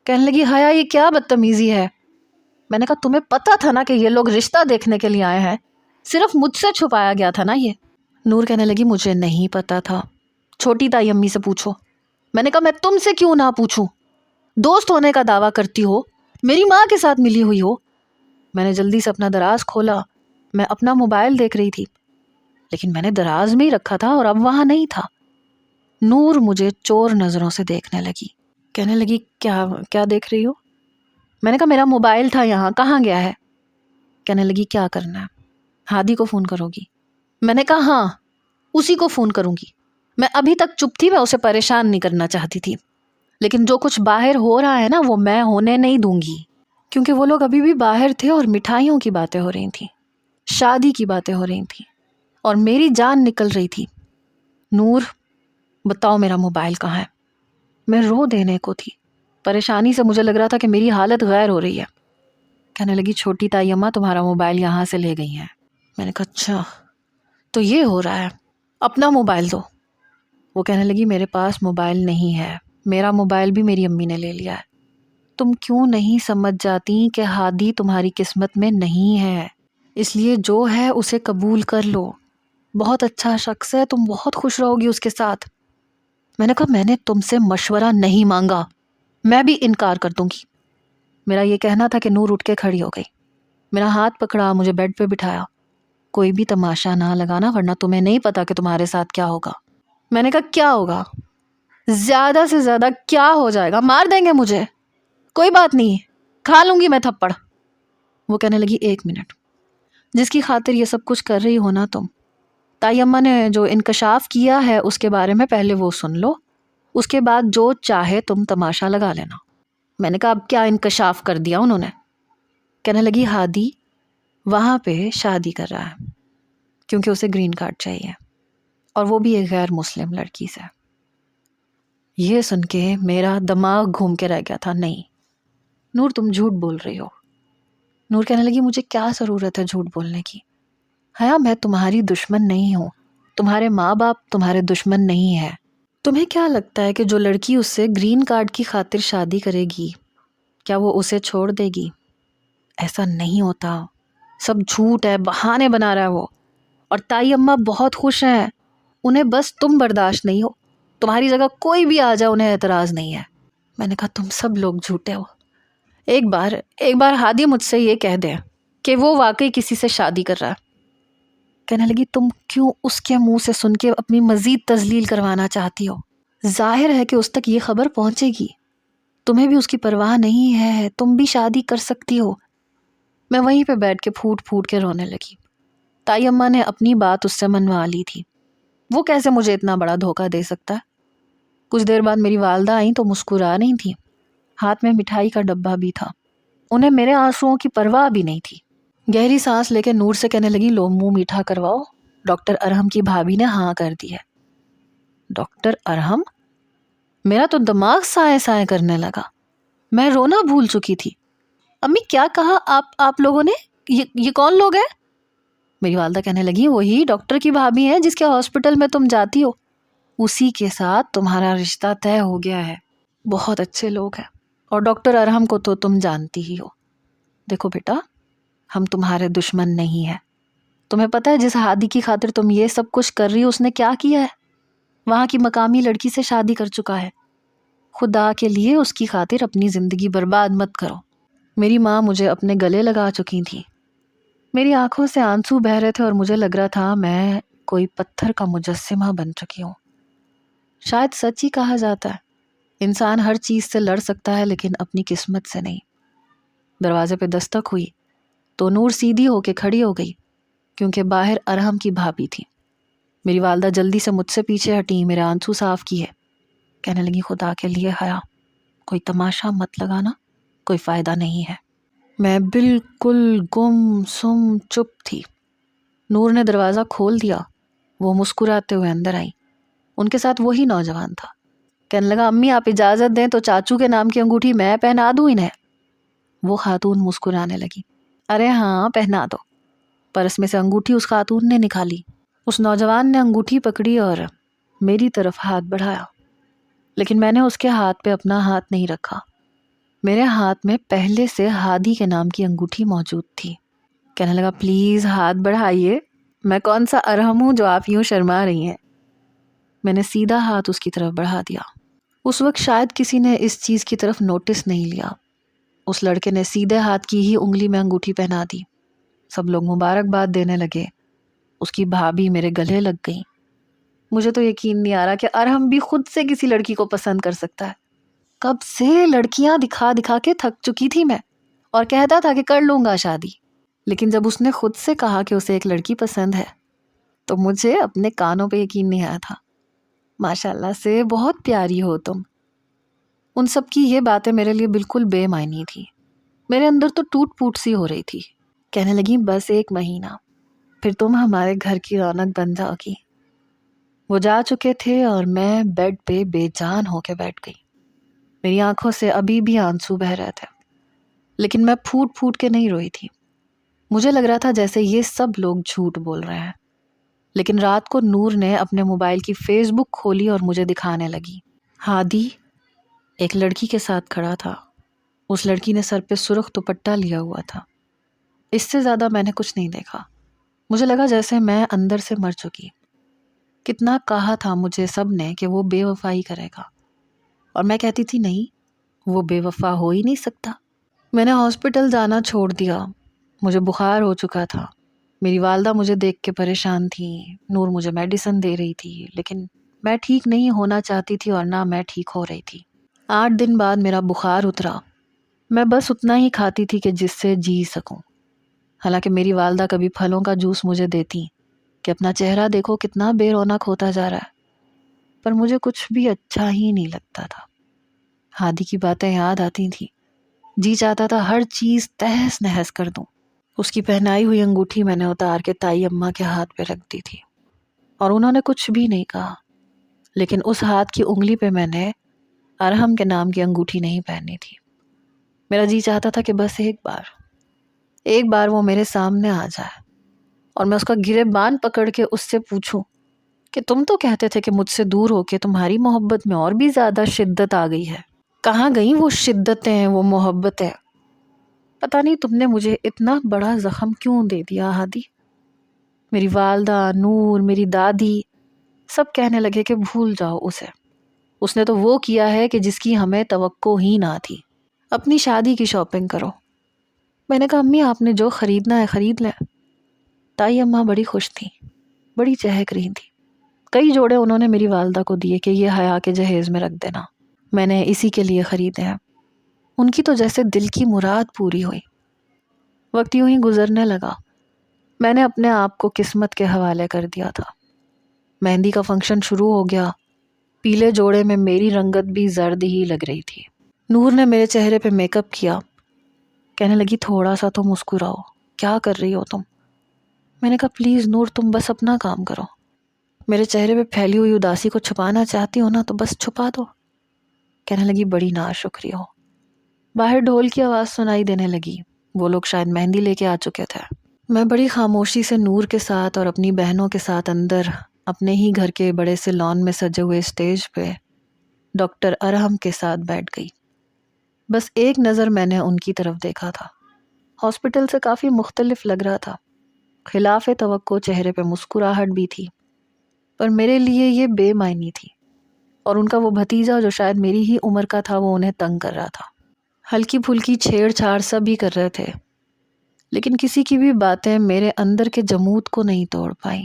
کہنے لگی، حیا یہ کیا بدتمیزی ہے؟ میں نے کہا تمہیں پتا تھا نا کہ یہ لوگ رشتہ دیکھنے کے لیے آئے ہیں، صرف مجھ سے چھپایا گیا تھا نا یہ؟ نور کہنے لگی، مجھے نہیں پتا تھا، چھوٹی تائی امی سے پوچھو۔ میں نے کہا میں تم سے کیوں نہ پوچھوں؟ دوست ہونے کا دعویٰ کرتی ہو، میری ماں کے ساتھ ملی ہوئی ہو۔ میں نے جلدی سے اپنا دراز کھولا، میں اپنا موبائل دیکھ رہی تھی، لیکن میں نے دراز میں ہی رکھا تھا اور اب وہاں نہیں تھا۔ نور مجھے چور نظروں سے دیکھنے لگی، کہنے لگی کیا دیکھ رہی ہو؟ میں نے کہا میرا موبائل تھا یہاں، کہاں گیا ہے؟ کہنے لگی کیا کرنا ہے؟ ہادی کو فون کرو گی؟ میں نے کہا ہاں، اسی کو فون کروں گی۔ میں ابھی تک چپ تھی، میں اسے پریشان نہیں کرنا چاہتی تھی، لیکن جو کچھ باہر ہو رہا ہے نا وہ میں ہونے نہیں دوں گی، کیونکہ وہ لوگ ابھی بھی باہر تھے اور مٹھائیوں کی باتیں ہو رہی تھیں، شادی کی باتیں ہو رہی تھیں، اور میری جان نکل رہی تھی۔ نور بتاؤ میرا موبائل کہاں ہے؟ میں رو دینے کو تھی، پریشانی سے مجھے لگ رہا تھا کہ میری حالت غیر ہو رہی ہے۔ کہنے لگی چھوٹی تائی اماں تمہارا موبائل یہاں سے لے گئی ہیں۔ میں نے کہا اچھا تو یہ ہو رہا ہے، اپنا موبائل دو۔ وہ کہنے لگی میرے پاس موبائل نہیں ہے، میرا موبائل بھی میری امی نے لے لیا ہے۔ تم کیوں نہیں سمجھ جاتی کہ ہادی تمہاری قسمت میں نہیں ہے، اس لیے جو ہے اسے قبول کر لو، بہت اچھا شخص ہے، تم بہت خوش رہو گی اس کے ساتھ۔ میں نے کہا میں نے تم سے مشورہ نہیں مانگا، میں بھی انکار کر دوں گی۔ میرا یہ کہنا تھا کہ نور اٹھ کے کھڑی ہو گئی، میرا ہاتھ پکڑا، مجھے بیڈ پہ بٹھایا۔ کوئی بھی تماشا نہ لگانا ورنہ تمہیں نہیں پتا کہ تمہارے ساتھ کیا ہوگا۔ میں نے کہا کیا ہوگا؟ زیادہ سے زیادہ کیا ہو جائے گا؟ مار دیں گے مجھے، کوئی بات نہیں، کھا لوں گی میں تھپڑ۔ وہ کہنے لگی ایک منٹ، جس کی خاطر یہ سب کچھ کر رہی ہو نا تم، تائی اماں نے جو انکشاف کیا ہے اس کے بارے میں پہلے وہ سن لو، اس کے بعد جو چاہے تم تماشا لگا لینا۔ میں نے کہا اب کیا انکشاف کر دیا انہوں نے؟ کہنے لگی ہادی وہاں پہ شادی کر رہا ہے کیونکہ اسے گرین کارڈ چاہیے، اور وہ بھی ایک غیر مسلم لڑکی سے۔ یہ سن کے میرا دماغ گھوم کے رہ گیا تھا۔ نہیں نور تم جھوٹ بول رہی ہو۔ نور کہنے لگی مجھے کیا ضرورت ہے جھوٹ بولنے کی؟ حیا میں تمہاری دشمن نہیں ہوں، تمہارے ماں باپ تمہارے دشمن نہیں ہے۔ تمہیں کیا لگتا ہے کہ جو لڑکی اس سے گرین کارڈ کی خاطر شادی کرے گی کیا وہ اسے چھوڑ دے گی؟ ایسا نہیں ہوتا، سب جھوٹ ہے، بہانے بنا رہا ہے وہ۔ اور تائی اماں بہت خوش ہیں، انہیں بس تم برداشت نہیں ہو، تمہاری جگہ کوئی بھی آ جائے انہیں اعتراض نہیں ہے۔ میں نے کہا تم سب لوگ جھوٹے ہو۔ ایک بار ہادی مجھ سے یہ کہہ دے کہ وہ واقعی کسی سے شادی کر رہا ہے۔ کہنے لگی تم کیوں اس کے منہ سے سن کے اپنی مزید تذلیل کروانا چاہتی ہو؟ ظاہر ہے کہ اس تک یہ خبر پہنچے گی، تمہیں بھی اس کی پرواہ نہیں ہے، تم بھی شادی کر سکتی ہو۔ میں وہیں پہ بیٹھ کے پھوٹ پھوٹ کے رونے لگی۔ تائی اماں نے اپنی بات اس سے منوا لی تھی، وہ کیسے مجھے اتنا بڑا دھوکہ دے سکتا ہے؟ کچھ دیر بعد میری والدہ آئیں تو مسکرا رہی تھیں، ہاتھ میں مٹھائی کا ڈبہ بھی تھا، انہیں میرے آنسوؤں کی پرواہ بھی نہیں تھی۔ گہری سانس لے کے نور سے کہنے لگی لو منہ میٹھا کرواؤ، ڈاکٹر ارحم کی بھابھی نے ہاں کر دی ہے۔ ڈاکٹر ارحم؟ میرا تو دماغ سائے سائے کرنے لگا، میں رونا بھول چکی تھی۔ امی کیا کہا آپ لوگوں نے؟ یہ کون لوگ ہیں؟ میری والدہ کہنے لگی وہی ڈاکٹر کی بھابھی ہیں جس کے ہاسپٹل میں تم جاتی ہو، اسی کے ساتھ تمہارا رشتہ طے ہو گیا ہے، بہت اچھے لوگ ہیں، اور ڈاکٹر ارحم کو تو تم جانتی ہی ہو۔ دیکھو بیٹا ہم تمہارے دشمن نہیں ہیں، تمہیں پتہ ہے جس ہادی کی خاطر تم یہ سب کچھ کر رہی ہو اس نے کیا کیا ہے؟ وہاں کی مقامی لڑکی سے شادی کر چکا ہے۔ خدا کے لیے اس کی خاطر اپنی زندگی برباد مت کرو۔ میری ماں مجھے اپنے گلے لگا چکی تھی، میری آنکھوں سے آنسو بہہ رہے تھے اور مجھے لگ رہا تھا میں کوئی پتھر کا مجسمہ بن چکی ہوں۔ شاید سچ ہی کہا جاتا ہے انسان ہر چیز سے لڑ سکتا ہے لیکن اپنی قسمت سے نہیں۔ دروازے پہ دستک ہوئی تو نور سیدھی ہو کے کھڑی ہو گئی کیونکہ باہر ارحم کی بھابھی تھی۔ میری والدہ جلدی سے مجھ سے پیچھے ہٹی، میرے آنسو صاف کیے، کہنے لگی خدا کے لیے حیا کوئی تماشا مت لگانا، کوئی فائدہ نہیں ہے۔ میں بالکل گم سم چپ تھی۔ نور نے دروازہ کھول دیا، وہ مسکراتے ہوئے اندر آئی، ان کے ساتھ وہی نوجوان تھا۔ کہنے لگا امی آپ اجازت دیں تو چاچو کے نام کی انگوٹھی میں پہنا دوں انہیں۔ وہ خاتون مسکرانے لگی، ارے ہاں پہنا دو۔ پرس میں سے انگوٹھی اس خاتون نے نکالی۔ اس نوجوان نے انگوٹھی پکڑی اور میری طرف ہاتھ بڑھایا، لیکن میں نے اس کے ہاتھ پہ اپنا ہاتھ نہیں رکھا۔ میرے ہاتھ میں پہلے سے ہادی کے نام کی انگوٹھی موجود تھی۔ کہنے لگا پلیز ہاتھ بڑھائیے، میں کون سا ارحم ہوں جو آپ یوں شرما رہی ہیں۔ میں نے سیدھا ہاتھ اس کی طرف بڑھا دیا۔ اس وقت شاید کسی نے اس چیز کی طرف نوٹس نہیں لیا۔ اس لڑکے نے سیدھے ہاتھ کی ہی انگلی میں انگوٹھی پہنا دی۔ سب لوگ مبارکباد دینے لگے، اس کی بھابھی میرے گلے لگ گئی۔ مجھے تو یقین نہیں آ رہا کہ ارحم بھی خود سے کسی لڑکی کو پسند کر سکتا ہے۔ کب سے لڑکیاں دکھا دکھا کے تھک چکی تھی میں، اور کہتا تھا کہ کر لوں گا شادی، لیکن جب اس نے خود سے کہا کہ اسے ایک لڑکی پسند ہے تو مجھے اپنے کانوں پہ یقین نہیں آیا تھا۔ ماشاء اللہ سے بہت پیاری ہو تم۔ ان سب کی یہ باتیں میرے لیے بالکل بے معنی تھی۔ میرے اندر تو ٹوٹ پوٹ سی ہو رہی تھی۔ کہنے لگی بس 1 مہینہ پھر تم ہمارے گھر کی رونق بن جاؤ گی۔ وہ جا چکے تھے اور میں بیڈ پہ بے جان ہو کے بیٹھ گئی۔ میری آنکھوں سے ابھی بھی آنسو بہہ رہے تھے، لیکن میں پھوٹ پھوٹ کے نہیں روئی تھی۔ مجھے لگ رہا تھا جیسے یہ سب لوگ جھوٹ بول رہے ہیں۔ لیکن رات کو نور نے اپنے موبائل کی فیس بک کھولی اور مجھے دکھانے لگی۔ ہادی ایک لڑکی کے ساتھ کھڑا تھا۔ اس لڑکی نے سر پہ سرخ دوپٹہ لیا ہوا تھا۔ اس سے زیادہ میں نے کچھ نہیں دیکھا۔ مجھے لگا جیسے میں اندر سے مر چکی۔ کتنا کہا تھا مجھے سب نے کہ وہ بے وفائی کرے گا، اور میں کہتی تھی نہیں، وہ بے وفا ہو ہی نہیں سکتا۔ میں نے ہاسپٹل جانا چھوڑ دیا۔ مجھے بخار ہو چکا تھا۔ میری والدہ مجھے دیکھ کے پریشان تھی۔ نور مجھے میڈیسن دے رہی تھی، لیکن میں ٹھیک نہیں ہونا چاہتی تھی اور نہ میں ٹھیک ہو رہی تھی۔ 8 دن بعد میرا بخار اترا۔ میں بس اتنا ہی کھاتی تھی کہ جس سے جی سکوں۔ حالانکہ میری والدہ کبھی پھلوں کا جوس مجھے دیتی کہ اپنا چہرہ دیکھو کتنا بے رونق ہوتا جا رہا ہے، پر مجھے کچھ بھی اچھا ہی نہیں لگتا تھا۔ ہادی کی باتیں یاد آتی تھیں، جی چاہتا تھا ہر چیز تہس نہس کر دوں۔ اس کی پہنائی ہوئی انگوٹھی میں نے اتار کے تائی اماں کے ہاتھ پہ رکھ دی تھی، اور انہوں نے کچھ بھی نہیں کہا، لیکن اس ہاتھ کی انگلی پہ میں نے ارحم کے نام کی انگوٹھی نہیں پہنی تھی۔ میرا جی چاہتا تھا کہ بس ایک بار وہ میرے سامنے آ جائے اور میں اس کا گریبان پکڑ کے اس سے پوچھوں کہ تم تو کہتے تھے کہ مجھ سے دور ہو کے تمہاری محبت میں اور بھی زیادہ شدت آ گئی ہے، کہاں گئی وہ شدتیں، وہ محبتیں؟ پتہ نہیں تم نے مجھے اتنا بڑا زخم کیوں دے دیا ہادی۔ میری والدہ، نور، میری دادی سب کہنے لگے کہ بھول جاؤ اسے، اس نے تو وہ کیا ہے کہ جس کی ہمیں توقع ہی نہ تھی، اپنی شادی کی شاپنگ کرو۔ میں نے کہا امی آپ نے جو خریدنا ہے خرید لیں۔ تائی اماں بڑی خوش تھیں، بڑی چہک رہی تھیں۔ کئی جوڑے انہوں نے میری والدہ کو دیے کہ یہ حیا کے جہیز میں رکھ دینا، میں نے اسی کے لیے خریدے ہیں۔ ان کی تو جیسے دل کی مراد پوری ہوئی۔ وقت یوں ہی گزرنے لگا۔ میں نے اپنے آپ کو قسمت کے حوالے کر دیا تھا۔ مہندی کا فنکشن شروع ہو گیا۔ پیلے جوڑے میں میری رنگت بھی زرد ہی لگ رہی تھی۔ نور نے میرے چہرے پہ میک اپ کیا، کہنے لگی تھوڑا سا تو مسکراؤ، کیا کر رہی ہو تم؟ میں نے کہا پلیز نور تم بس اپنا کام کرو، میرے چہرے پہ پھیلی ہوئی اداسی کو چھپانا چاہتی ہو نا تو بس چھپا دو۔ کہنے لگی بڑی ناشکری ہو۔ باہر ڈھول کی آواز سنائی دینے لگی، وہ لوگ شاید مہندی لے کے آ چکے تھے۔ میں بڑی خاموشی سے نور کے ساتھ اور اپنی بہنوں کے ساتھ اندر اپنے ہی گھر کے بڑے سے لان میں سجے ہوئے اسٹیج پہ ڈاکٹر ارحم کے ساتھ بیٹھ گئی۔ بس ایک نظر میں نے ان کی طرف دیکھا تھا۔ ہاسپٹل سے کافی مختلف لگ رہا تھا، خلاف توقع چہرے پہ مسکراہٹ بھی تھی، پر میرے لیے یہ بے معنی تھی، اور ان کا وہ بھتیجا جو شاید میری ہی عمر کا تھا وہ انہیں تنگ کر رہا تھا۔ ہلکی پھلکی چھیڑ چھاڑ سب ہی کر رہے تھے، لیکن کسی کی بھی باتیں میرے اندر کے جمود کو نہیں توڑ پائی۔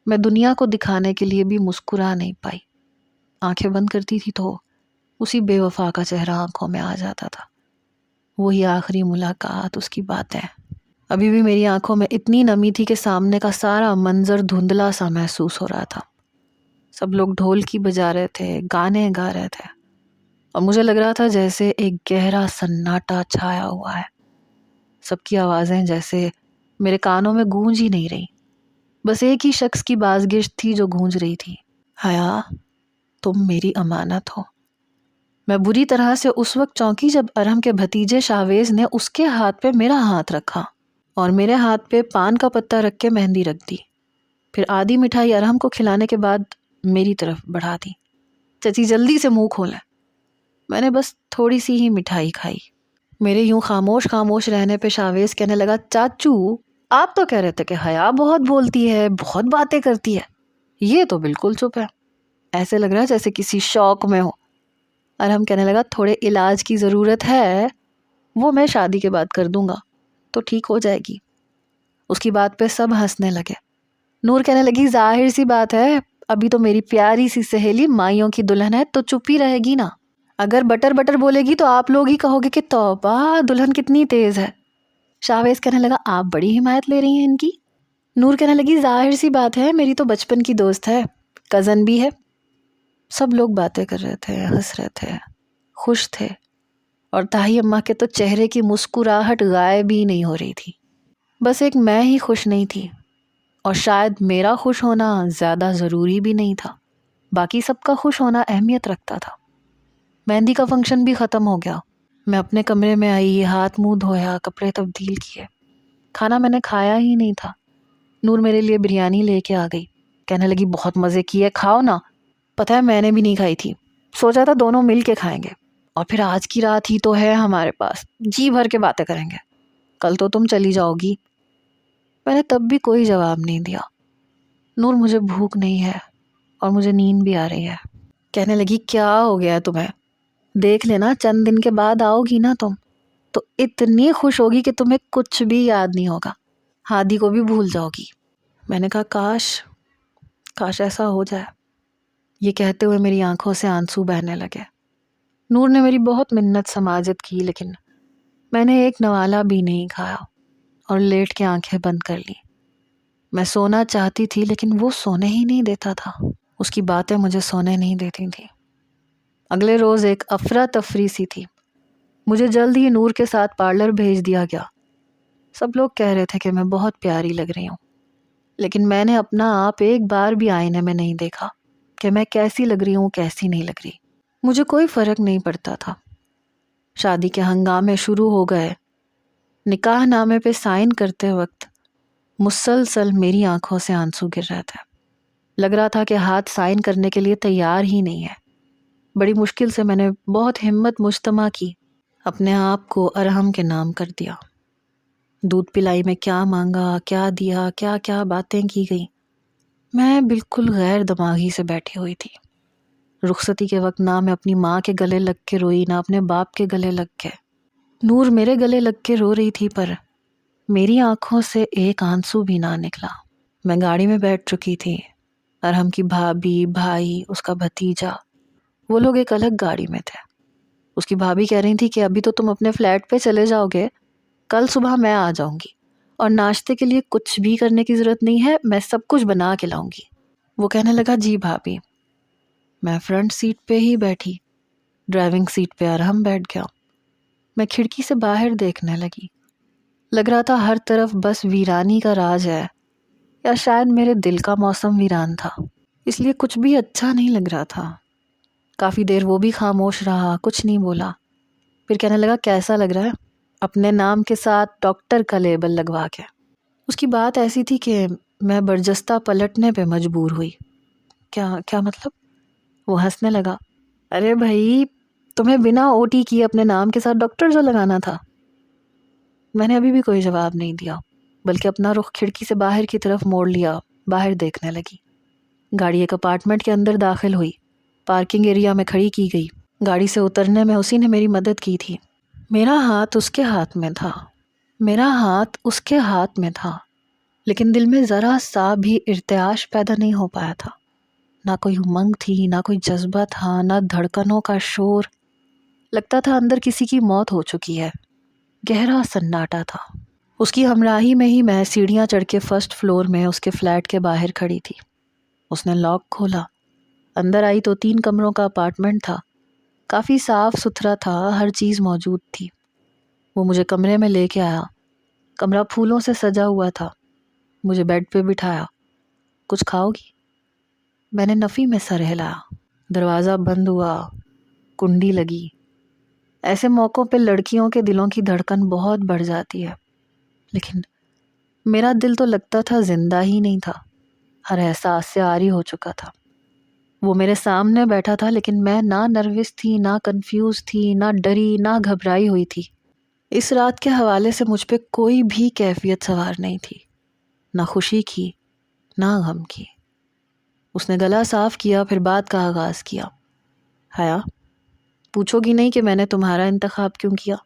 میں دنیا کو دکھانے کے لیے بھی مسکرا نہیں پائی۔ آنکھیں بند کرتی تھی تو اسی بے وفا کا چہرہ آنکھوں میں آ جاتا تھا۔ وہی آخری ملاقات، اس کی باتیں۔ ابھی بھی میری آنکھوں میں اتنی نمی تھی کہ سامنے کا سارا منظر دھندلا سا محسوس ہو رہا تھا۔ سب لوگ ڈھولکی بجا رہے تھے، گانے گا رہے تھے، اور مجھے لگ رہا تھا جیسے ایک گہرا سناٹا چھایا ہوا ہے۔ سب کی آوازیں جیسے میرے کانوں میں گونج ہی نہیں رہی، بس ایک ہی شخص کی بازگشت تھی جو گونج رہی تھی، حیا تم میری امانت ہو۔ میں بری طرح سے اس وقت چونکی جب ارحم کے بھتیجے شاویز نے اس کے ہاتھ پہ میرا ہاتھ رکھا اور میرے ہاتھ پہ پان کا پتہ رکھ کے مہندی رکھ دی، پھر آدھی مٹھائی ارحم کو کھلانے کے بعد میری طرف بڑھا دی۔ چچی جلدی سے منہ کھولیں۔ میں نے بس تھوڑی سی ہی مٹھائی کھائی۔ میرے یوں خاموش خاموش رہنے پہ شاویز کہنے لگا، چاچو آپ تو کہہ رہے تھے کہ حیا بہت بولتی ہے، بہت باتیں کرتی ہے، یہ تو بالکل چپ ہے، ایسے لگ رہا ہے جیسے کسی شوق میں ہو۔ ارحم کہنے لگا، تھوڑے علاج کی ضرورت ہے، وہ میں شادی کے بعد کر دوں گا تو ٹھیک ہو جائے گی۔ اس کی بات پہ سب ہنسنے لگے۔ نور کہنے لگی، ظاہر سی بات ہے، ابھی تو میری پیاری سی سہیلی مائیوں کی دلہن ہے تو چپ ہی رہے گی نا، اگر بٹر بٹر بولے گی تو آپ لوگ ہی کہو گے کہ توبہ دلہن کتنی تیز ہے۔ شاویز کہنے لگا، آپ بڑی حمایت لے رہی ہیں ان کی۔ نور کہنے لگی، ظاہر سی بات ہے، میری تو بچپن کی دوست ہے، کزن بھی ہے۔ سب لوگ باتیں کر رہے تھے، ہنس رہے تھے، خوش تھے، اور طاہی اماں کے تو چہرے کی مسکراہٹ غائب ہی نہیں ہو رہی تھی۔ بس ایک میں ہی خوش نہیں تھی، اور شاید میرا خوش ہونا زیادہ ضروری بھی نہیں تھا، باقی سب کا خوش ہونا اہمیت رکھتا تھا۔ مہندی کا فنکشن بھی ختم ہو گیا۔ میں اپنے کمرے میں آئی، ہاتھ منہ دھویا، کپڑے تبدیل کیے۔ کھانا میں نے کھایا ہی نہیں تھا۔ نور میرے لیے بریانی لے کے آ گئی، کہنے لگی، بہت مزے کی ہے، کھاؤ نا۔ پتہ ہے میں نے بھی نہیں کھائی تھی، سوچا تھا دونوں مل کے کھائیں گے، اور پھر آج کی رات ہی تو ہے ہمارے پاس، جی بھر کے باتیں کریں گے، کل تو تم چلی جاؤ گی۔ میں نے تب بھی کوئی جواب نہیں دیا۔ نور مجھے بھوک نہیں ہے اور مجھے نیند بھی آ رہی ہے۔ کہنے لگی، کیا ہو گیا تمہیں؟ دیکھ لینا چند دن کے بعد آؤ گی نا تم تو اتنی خوش ہوگی کہ تمہیں کچھ بھی یاد نہیں ہوگا، ہادی کو بھی بھول جاؤ گی۔ میں نے کہا، کاش ایسا ہو جائے۔ یہ کہتے ہوئے میری آنکھوں سے آنسو بہنے لگے۔ نور نے میری بہت منت سماجت کی، لیکن میں نے ایک نوالا بھی نہیں کھایا اور لیٹ کے آنکھیں بند کر لی۔ میں سونا چاہتی تھی لیکن وہ سونے ہی نہیں دیتا تھا، اس کی باتیں مجھے سونے نہیں دیتی تھیں۔ اگلے روز ایک افراتفری سی تھی۔ مجھے جلد ہی نور کے ساتھ پارلر بھیج دیا گیا۔ سب لوگ کہہ رہے تھے کہ میں بہت پیاری لگ رہی ہوں، لیکن میں نے اپنا آپ ایک بار بھی آئینے میں نہیں دیکھا کہ میں کیسی لگ رہی ہوں، کیسی نہیں لگ رہی۔ مجھے کوئی فرق نہیں پڑتا تھا۔ شادی کے ہنگامے شروع ہو گئے۔ نکاح نامے پہ سائن کرتے وقت مسلسل میری آنکھوں سے آنسو گر رہے تھے۔ لگ رہا تھا کہ ہاتھ سائن کرنے کے لیے تیار ہی نہیں ہے۔ بڑی مشکل سے میں نے بہت ہمت مجتمع کی، اپنے آپ کو ارحم کے نام کر دیا۔ دودھ پلائی میں کیا مانگا، کیا دیا، کیا کیا باتیں کی گئی۔ میں بالکل غیر دماغی سے بیٹھی ہوئی تھی۔ رخصتی کے وقت نہ میں اپنی ماں کے گلے لگ کے روئی، نہ اپنے باپ کے گلے لگ کے۔ نور میرے گلے لگ کے رو رہی تھی، پر میری آنکھوں سے ایک آنسو بھی نہ نکلا۔ میں گاڑی میں بیٹھ چکی تھی۔ ارحم کی بھابھی، بھائی، اس کا بھتیجا، وہ لوگ ایک الگ گاڑی میں تھے۔ اس کی بھابھی کہہ رہی تھی کہ ابھی تو تم اپنے فلیٹ پہ چلے جاؤ گے، کل صبح میں آ جاؤں گی، اور ناشتے کے لیے کچھ بھی کرنے کی ضرورت نہیں ہے، میں سب کچھ بنا کے لاؤں گی۔ وہ کہنے لگا، جی بھابھی۔ میں فرنٹ سیٹ پہ ہی بیٹھی، ڈرائیونگ سیٹ پہ ارحم بیٹھ گیا۔ میں کھڑکی سے باہر دیکھنے لگی۔ لگ رہا تھا ہر طرف بس ویرانی کا راج ہے، یا شاید میرے دل کا موسم ویران تھا، اس لیے کچھ بھی اچھا نہیں لگ رہا تھا۔ کافی دیر وہ بھی خاموش رہا، کچھ نہیں بولا۔ پھر کہنے لگا، کیسا لگ رہا ہے؟ اپنے نام کے ساتھ ڈاکٹر کا لیبل لگوا کے۔ اس کی بات ایسی تھی کہ میں برجستہ پلٹنے پہ مجبور ہوئی۔ کیا مطلب؟ وہ ہنسنے لگا، ارے بھائی، تمہیں بنا او ٹی کیے اپنے نام کے ساتھ ڈاکٹر جو لگانا تھا۔ میں نے ابھی بھی کوئی جواب نہیں دیا، بلکہ اپنا رخ کھڑکی سے باہر کی طرف موڑ لیا، باہر دیکھنے لگی۔ گاڑی ایک اپارٹمنٹ کے اندر داخل ہوئی، پارکنگ ایریا میں کھڑی کی گئی۔ گاڑی سے اترنے میں اسی نے میری مدد کی تھی۔ میرا ہاتھ اس کے ہاتھ میں تھا، لیکن دل میں ذرا سا بھی ارتعاش پیدا نہیں ہو پایا تھا۔ نہ کوئی امنگ تھی، نہ کوئی جذبہ تھا، نہ دھڑکنوں کا شور۔ لگتا تھا اندر کسی کی موت ہو چکی ہے، گہرا سناٹا تھا۔ اس کی ہمراہی میں ہی میں سیڑھیاں چڑھ کے فرسٹ فلور میں اس کے فلیٹ کے باہر کھڑی تھی۔ اس نے لاک کھولا، اندر آئی تو 3 کمروں کا اپارٹمنٹ تھا، کافی صاف ستھرا تھا، ہر چیز موجود تھی۔ وہ مجھے کمرے میں لے کے آیا، کمرہ پھولوں سے سجا ہوا تھا، مجھے بیڈ پہ بٹھایا۔ کچھ کھاؤ گی؟ میں نے نفی میں سر ہلایا۔ دروازہ بند ہوا، کنڈی لگی۔ ایسے موقعوں پہ لڑکیوں کے دلوں کی دھڑکن بہت بڑھ جاتی ہے، لیکن میرا دل تو لگتا تھا زندہ ہی نہیں تھا، ہر احساس سے عاری ہو چکا تھا۔ وہ میرے سامنے بیٹھا تھا، لیکن میں نہ نروس تھی، نہ کنفیوز تھی، نہ ڈری، نہ گھبرائی ہوئی تھی۔ اس رات کے حوالے سے مجھ پہ کوئی بھی کیفیت سوار نہیں تھی، نہ خوشی کی، نہ غم کی۔ اس نے گلا صاف کیا، پھر بات کا آغاز کیا۔ حیا، پوچھو گی نہیں کہ میں نے تمہارا انتخاب کیوں کیا؟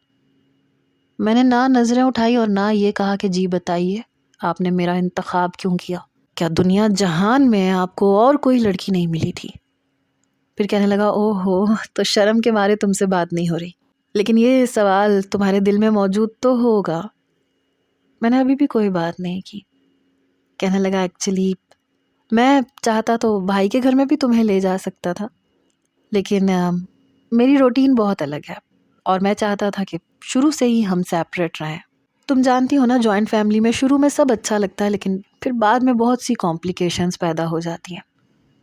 میں نے نہ نظریں اٹھائی اور نہ یہ کہا کہ جی بتائیے آپ نے میرا انتخاب کیوں کیا؟ کیا دنیا جہان میں آپ کو اور کوئی لڑکی نہیں ملی تھی؟ پھر کہنے لگا، او ہو، تو شرم کے مارے تم سے بات نہیں ہو رہی، لیکن یہ سوال تمہارے دل میں موجود تو ہوگا۔ میں نے ابھی بھی کوئی بات نہیں کی۔ کہنے لگا، ایکچولی میں چاہتا تو بھائی کے گھر میں بھی تمہیں لے جا سکتا تھا، لیکن میری روٹین بہت الگ ہے اور میں چاہتا تھا کہ شروع سے ہی ہم سیپریٹ رہیں۔ تم جانتی ہو نا، جوائنٹ فیملی میں شروع میں سب اچھا لگتا ہے، لیکن پھر بعد میں بہت سی کمپلیکیشنز پیدا ہو جاتی ہیں۔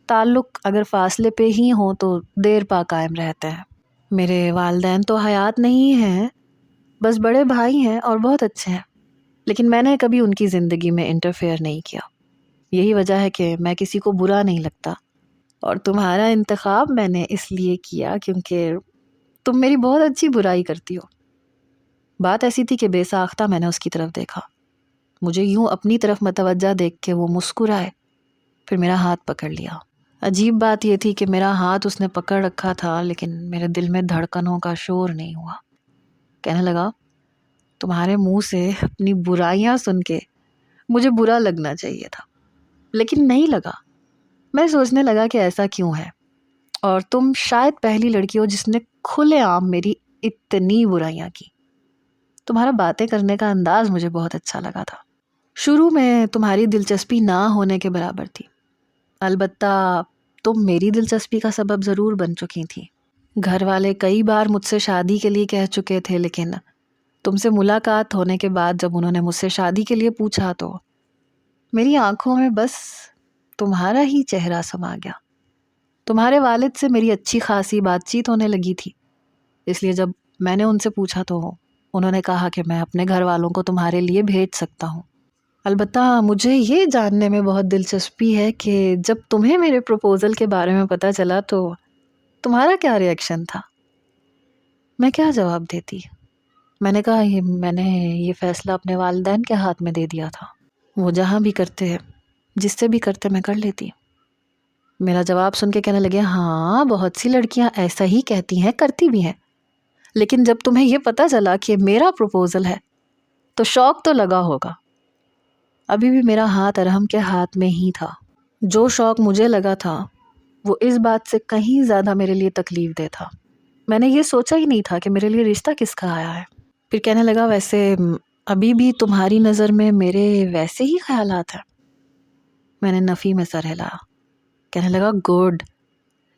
تعلق اگر فاصلے پہ ہی ہوں تو دیر پا قائم رہتے ہیں۔ میرے والدین تو حیات نہیں ہیں، بس بڑے بھائی ہیں اور بہت اچھے ہیں، لیکن میں نے کبھی ان کی زندگی میں انٹرفیئر نہیں کیا۔ یہی وجہ ہے کہ میں کسی کو برا نہیں لگتا، اور تمہارا انتخاب میں نے اس لیے کیا کیونکہ تم میری بہت اچھی برائی کرتی ہو۔ بات ایسی تھی کہ بے ساختہ میں نے اس کی طرف دیکھا۔ مجھے یوں اپنی طرف متوجہ دیکھ کے وہ مسکرائے، پھر میرا ہاتھ پکڑ لیا۔ عجیب بات یہ تھی کہ میرا ہاتھ اس نے پکڑ رکھا تھا، لیکن میرے دل میں دھڑکنوں کا شور نہیں ہوا۔ کہنے لگا، تمہارے منہ سے اپنی برائیاں سن کے مجھے برا لگنا چاہیے تھا، لیکن نہیں لگا۔ میں سوچنے لگا کہ ایسا کیوں ہے، اور تم شاید پہلی لڑکی ہو جس نے کھلے عام میری اتنی برائیاں کی۔ تمہارا باتیں کرنے کا انداز مجھے بہت اچھا لگا تھا۔ شروع میں تمہاری دلچسپی نہ ہونے کے برابر تھی، البتہ تم میری دلچسپی کا سبب ضرور بن چکی تھی۔ گھر والے کئی بار مجھ سے شادی کے لیے کہہ چکے تھے، لیکن تم سے ملاقات ہونے کے بعد جب انہوں نے مجھ سے شادی کے لیے پوچھا تو میری آنکھوں میں بس تمہارا ہی چہرہ سما گیا۔ تمہارے والد سے میری اچھی خاصی بات چیت ہونے لگی تھی، اس لیے جب میں نے ان سے پوچھا تو انہوں نے کہا کہ میں اپنے گھر والوں کو تمہارے لیے بھیج سکتا ہوں۔ البتہ مجھے یہ جاننے میں بہت دلچسپی ہے کہ جب تمہیں میرے پروپوزل کے بارے میں پتہ چلا تو تمہارا کیا ری ایکشن تھا؟ میں کیا جواب دیتی؟ میں نے کہا، میں نے یہ فیصلہ اپنے والدین کے ہاتھ میں دے دیا تھا، وہ جہاں بھی کرتے جس سے بھی کرتے میں کر لیتی۔ میرا جواب سن کے کہنے لگے، ہاں بہت سی لڑکیاں ایسا ہی کہتی ہیں، کرتی بھی ہیں، لیکن جب تمہیں یہ پتہ چلا کہ میرا پروپوزل ہے تو شوق تو لگا ہوگا۔ ابھی بھی میرا ہاتھ ارحم کے ہاتھ میں ہی تھا۔ جو شوق مجھے لگا تھا وہ اس بات سے کہیں زیادہ میرے لیے تکلیف دہ تھا۔ میں نے یہ سوچا ہی نہیں تھا کہ میرے لیے رشتہ کس کا آیا ہے۔ پھر کہنے لگا، ویسے ابھی بھی تمہاری نظر میں میرے ویسے ہی خیالات ہیں؟ میں نے نفی میں سر ہلایا۔ کہنے لگا، گڈ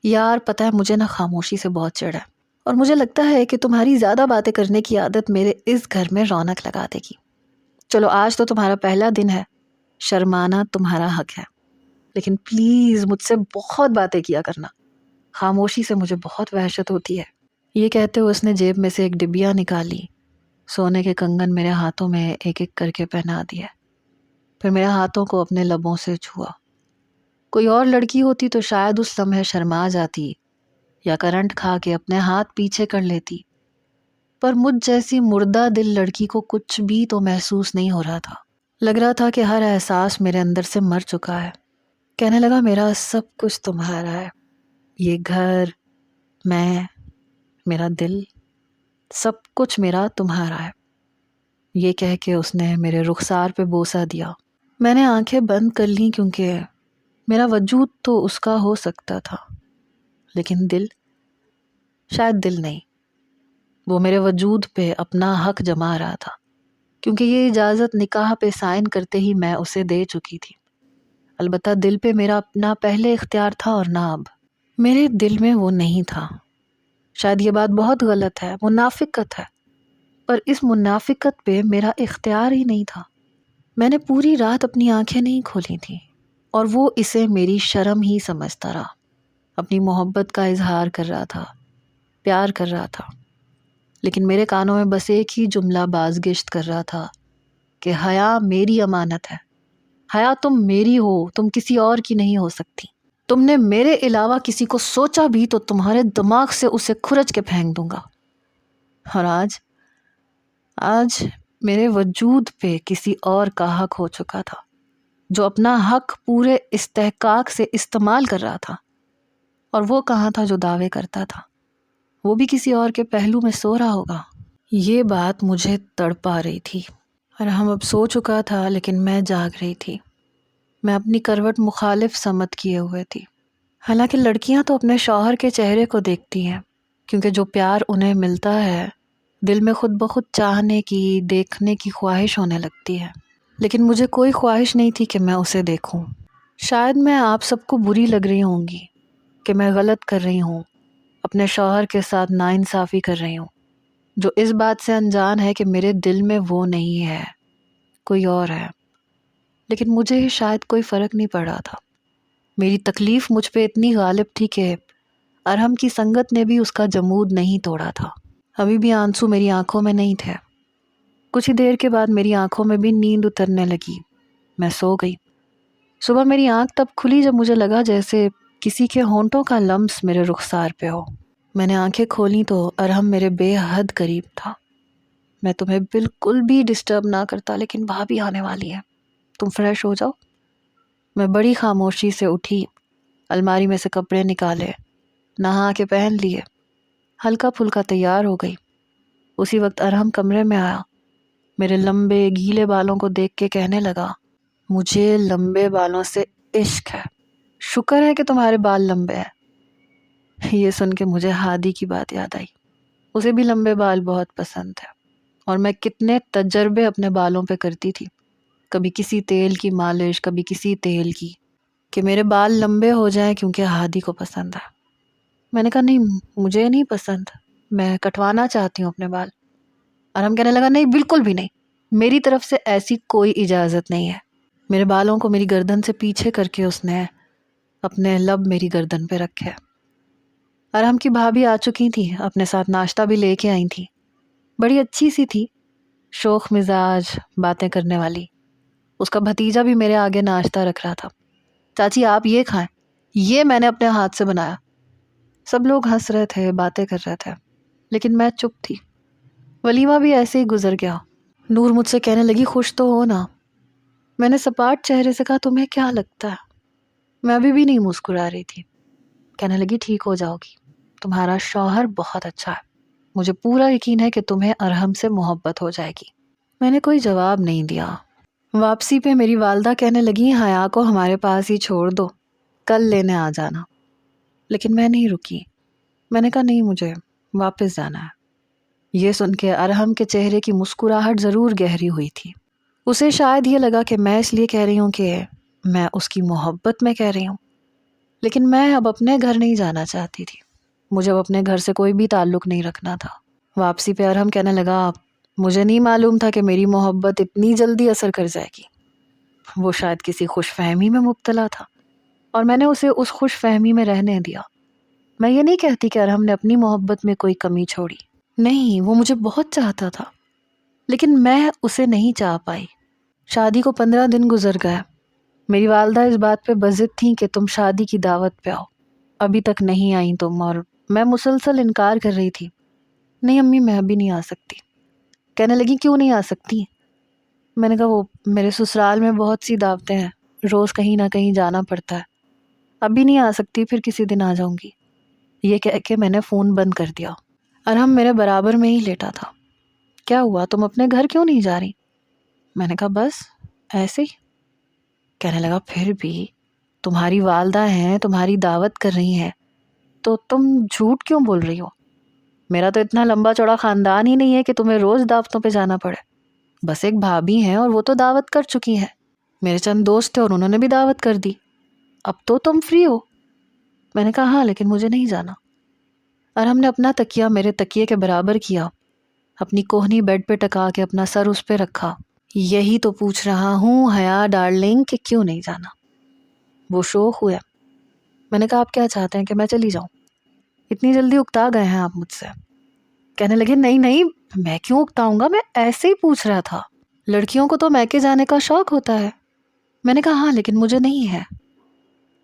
یار، پتہ ہے مجھے نا خاموشی سے بہت چڑ ہے، اور مجھے لگتا ہے کہ تمہاری زیادہ باتیں کرنے کی عادت میرے اس گھر میں رونق لگا دے گی۔ چلو آج تو تمہارا پہلا دن ہے، شرمانا تمہارا حق ہے، لیکن پلیز مجھ سے بہت باتیں کیا کرنا، خاموشی سے مجھے بہت وحشت ہوتی ہے۔ یہ کہتے ہوئے اس نے جیب میں سے ایک ڈبیا نکالی، سونے کے کنگن میرے ہاتھوں میں ایک ایک کر کے پہنا دیے، پھر میرے ہاتھوں کو اپنے لبوں سے چھوا۔ کوئی اور لڑکی ہوتی تو شاید اس لمحے شرما جاتی یا کرنٹ کھا کے اپنے ہاتھ پیچھے کر لیتی، پر مجھ جیسی مردہ دل لڑکی کو کچھ بھی تو محسوس نہیں ہو رہا تھا۔ لگ رہا تھا کہ ہر احساس میرے اندر سے مر چکا ہے۔ کہنے لگا، میرا سب کچھ تمہارا ہے، یہ گھر، میں، میرا دل، سب کچھ میرا تمہارا ہے۔ یہ کہہ کے اس نے میرے رخسار پہ بوسہ دیا۔ میں نے آنکھیں بند کر لیں کیونکہ میرا وجود تو اس کا ہو سکتا تھا، لیکن دل، شاید دل نہیں۔ وہ میرے وجود پہ اپنا حق جما رہا تھا، کیونکہ یہ اجازت نکاح پہ سائن کرتے ہی میں اسے دے چکی تھی۔ البتہ دل پہ میرا اپنا پہلے اختیار تھا اور نہ اب۔ میرے دل میں وہ نہیں تھا۔ شاید یہ بات بہت غلط ہے، منافقت ہے، پر اس منافقت پہ میرا اختیار ہی نہیں تھا۔ میں نے پوری رات اپنی آنکھیں نہیں کھولی تھیں اور وہ اسے میری شرم ہی سمجھتا رہا۔ اپنی محبت کا اظہار کر رہا تھا، پیار کر رہا تھا، لیکن میرے کانوں میں بس ایک ہی جملہ بازگشت کر رہا تھا کہ حیا میری امانت ہے، حیا تم میری ہو، تم کسی اور کی نہیں ہو سکتی۔ تم نے میرے علاوہ کسی کو سوچا بھی تو تمہارے دماغ سے اسے کھرچ کے پھینک دوں گا۔ اور آج میرے وجود پہ کسی اور کا حق ہو چکا تھا، جو اپنا حق پورے استحقاق سے استعمال کر رہا تھا، اور وہ کہاں تھا جو دعوے کرتا تھا؟ وہ بھی کسی اور کے پہلو میں سو رہا ہوگا۔ یہ بات مجھے تڑپا رہی تھی۔ اور ہم اب سو چکا تھا لیکن میں جاگ رہی تھی۔ میں اپنی کروٹ مخالف سمت کیے ہوئے تھی۔ حالانکہ لڑکیاں تو اپنے شوہر کے چہرے کو دیکھتی ہیں، کیونکہ جو پیار انہیں ملتا ہے دل میں خود بخود چاہنے کی، دیکھنے کی خواہش ہونے لگتی ہے، لیکن مجھے کوئی خواہش نہیں تھی کہ میں اسے دیکھوں۔ شاید میں آپ سب کو بری لگ رہی ہوں گی کہ میں غلط کر رہی ہوں، اپنے شوہر کے ساتھ ناانصافی کر رہی ہوں، جو اس بات سے انجان ہے کہ میرے دل میں وہ نہیں ہے، کوئی اور ہے۔ لیکن مجھے شاید کوئی فرق نہیں پڑ رہا تھا۔ میری تکلیف مجھ پہ اتنی غالب تھی کہ ارحم کی سنگت نے بھی اس کا جمود نہیں توڑا تھا۔ ابھی بھی آنسو میری آنکھوں میں نہیں تھے۔ کچھ ہی دیر کے بعد میری آنکھوں میں بھی نیند اترنے لگی۔ میں سو گئی۔ صبح میری آنکھ تب کھلی جب مجھے لگا جیسے کسی کے ہونٹوں کا لمس میرے رخسار پہ ہو۔ میں نے آنکھیں کھولیں تو ارحم میرے بے حد قریب تھا۔ میں تمہیں بالکل بھی ڈسٹرب نہ کرتا، لیکن بھابھی آنے والی ہے، تم فریش ہو جاؤ۔ میں بڑی خاموشی سے اٹھی، الماری میں سے کپڑے نکالے، نہا کے پہن لیے، ہلکا پھلکا تیار ہو گئی۔ اسی وقت ارحم کمرے میں آیا، میرے لمبے گیلے بالوں کو دیکھ کے کہنے لگا، مجھے لمبے بالوں سے عشق ہے، شکر ہے کہ تمہارے بال لمبے ہیں۔ یہ سن کے مجھے ہادی کی بات یاد آئی۔ اسے بھی لمبے بال بہت پسند ہے، اور میں کتنے تجربے اپنے بالوں پہ کرتی تھی، کبھی کسی تیل کی مالش، کبھی کسی تیل کی، کہ میرے بال لمبے ہو جائیں کیونکہ ہادی کو پسند ہے۔ میں نے کہا نہیں، مجھے نہیں پسند، میں کٹوانا چاہتی ہوں اپنے بال۔ اور ہم کہنے لگا نہیں، بالکل بھی نہیں، میری طرف سے ایسی کوئی اجازت نہیں ہے۔ میرے بالوں کو میری گردن سے پیچھے کر کے اس نے اپنے لب میری گردن پہ رکھے۔ ارحم کی بھابھی آ چکی تھی، اپنے ساتھ ناشتہ بھی لے کے آئی تھی۔ بڑی اچھی سی تھی، شوخ مزاج، باتیں کرنے والی۔ اس کا بھتیجا بھی میرے آگے ناشتہ رکھ رہا تھا۔ چاچی آپ یہ کھائیں، یہ میں نے اپنے ہاتھ سے بنایا۔ سب لوگ ہنس رہے تھے، باتیں کر رہے تھے، لیکن میں چپ تھی۔ ولیمہ بھی ایسے ہی گزر گیا۔ نور مجھ سے کہنے لگی خوش تو ہو نا؟ میں نے سپاٹ چہرے سے کہا تمہیں کیا لگتا ہے؟ میں ابھی بھی نہیں مسکرا رہی تھی۔ کہنے لگی ٹھیک ہو جاؤ گی، تمہارا شوہر بہت اچھا ہے، مجھے پورا یقین ہے کہ تمہیں ارحم سے محبت ہو جائے گی۔ میں نے کوئی جواب نہیں دیا۔ واپسی پہ میری والدہ کہنے لگی حیا کو ہمارے پاس ہی چھوڑ دو، کل لینے آ جانا۔ لیکن میں نہیں رکی۔ میں نے کہا نہیں، مجھے واپس جانا ہے۔ یہ سن کے ارحم کے چہرے کی مسکراہٹ ضرور گہری ہوئی تھی۔ اسے شاید یہ لگا کہ میں اس لیے کہہ رہی ہوں کہ میں اس کی محبت میں کہہ رہی ہوں، لیکن میں اب اپنے گھر نہیں جانا چاہتی تھی۔ مجھے اب اپنے گھر سے کوئی بھی تعلق نہیں رکھنا تھا۔ واپسی پہ ارحم کہنے لگا مجھے نہیں معلوم تھا کہ میری محبت اتنی جلدی اثر کر جائے گی۔ وہ شاید کسی خوش فہمی میں مبتلا تھا، اور میں نے اسے اس خوش فہمی میں رہنے دیا۔ میں یہ نہیں کہتی کہ ارحم نے اپنی محبت میں کوئی کمی چھوڑی، نہیں، وہ مجھے بہت چاہتا تھا، لیکن میں اسے نہیں چاہ پائی۔ شادی کو 15 دن گزر گئے۔ میری والدہ اس بات پہ بضد تھیں کہ تم شادی کی دعوت پہ آؤ، ابھی تک نہیں آئیں تم، اور میں مسلسل انکار کر رہی تھی، نہیں امی میں ابھی نہیں آ سکتی۔ کہنے لگی کیوں نہیں آ سکتی؟ میں نے کہا وہ میرے سسرال میں بہت سی دعوتیں ہیں، روز کہیں نہ کہیں جانا پڑتا ہے، ابھی نہیں آ سکتی، پھر کسی دن آ جاؤں گی۔ یہ کہہ کے میں نے فون بند کر دیا۔ ارحم میرے برابر میں ہی لیٹا تھا۔ کیا ہوا، تم اپنے گھر کیوں نہیں جا رہی؟ میں نے کہا بس ایسے ہی۔ کہنے لگا پھر بھی تمہاری والدہ ہیں، تمہاری دعوت کر رہی ہیں، تو تم جھوٹ کیوں بول رہی ہو؟ میرا تو اتنا لمبا چوڑا خاندان ہی نہیں ہے کہ تمہیں روز دعوتوں پہ جانا پڑے. بس ایک بھابھی ہیں اور وہ تو دعوت کر چکی ہیں. میرے چند دوست تھے اور انہوں نے بھی دعوت کر دی. اب تو تم فری ہو. میں نے کہا ہاں لیکن مجھے نہیں جانا. اور ہم نے اپنا تکیہ میرے تکیے کے برابر کیا, اپنی کوہنی بیڈ پہ ٹکا کے اپنا سر اس پہ رکھا. یہی تو پوچھ رہا ہوں حیا ڈارلنگ کہ کیوں نہیں جانا. وہ شوق ہوئے. میں نے کہا آپ کیا چاہتے ہیں کہ میں چلی جاؤں؟ اتنی جلدی اکتا گئے ہیں آپ مجھ سے؟ کہنے لگے نہیں نہیں میں کیوں اکتاؤں گا, میں ایسے ہی پوچھ رہا تھا, لڑکیوں کو تو میکے جانے کا شوق ہوتا ہے. میں نے کہا ہاں لیکن مجھے نہیں ہے.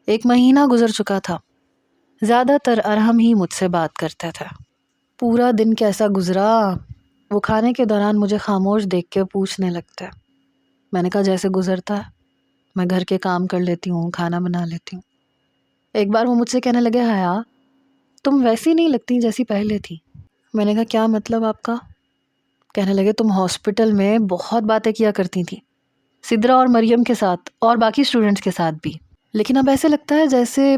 1 مہینہ گزر چکا تھا. زیادہ تر ارحم ہی مجھ سے بات کرتے تھے. پورا دن کیسا گزرا. وہ کھانے کے دوران مجھے خاموش دیکھ کے پوچھنے لگتے. میں نے کہا جیسے گزرتا ہے, میں گھر کے کام کر لیتی ہوں, کھانا بنا لیتی ہوں. ایک بار وہ مجھ سے کہنے لگے حیا تم ویسی نہیں لگتی جیسی پہلے تھی. میں نے کہا کیا مطلب آپ کا؟ کہنے لگے تم ہاسپٹل میں بہت باتیں کیا کرتی تھی, سدرا اور مریم کے ساتھ اور باقی اسٹوڈنٹس کے ساتھ بھی, لیکن اب ایسے لگتا ہے جیسے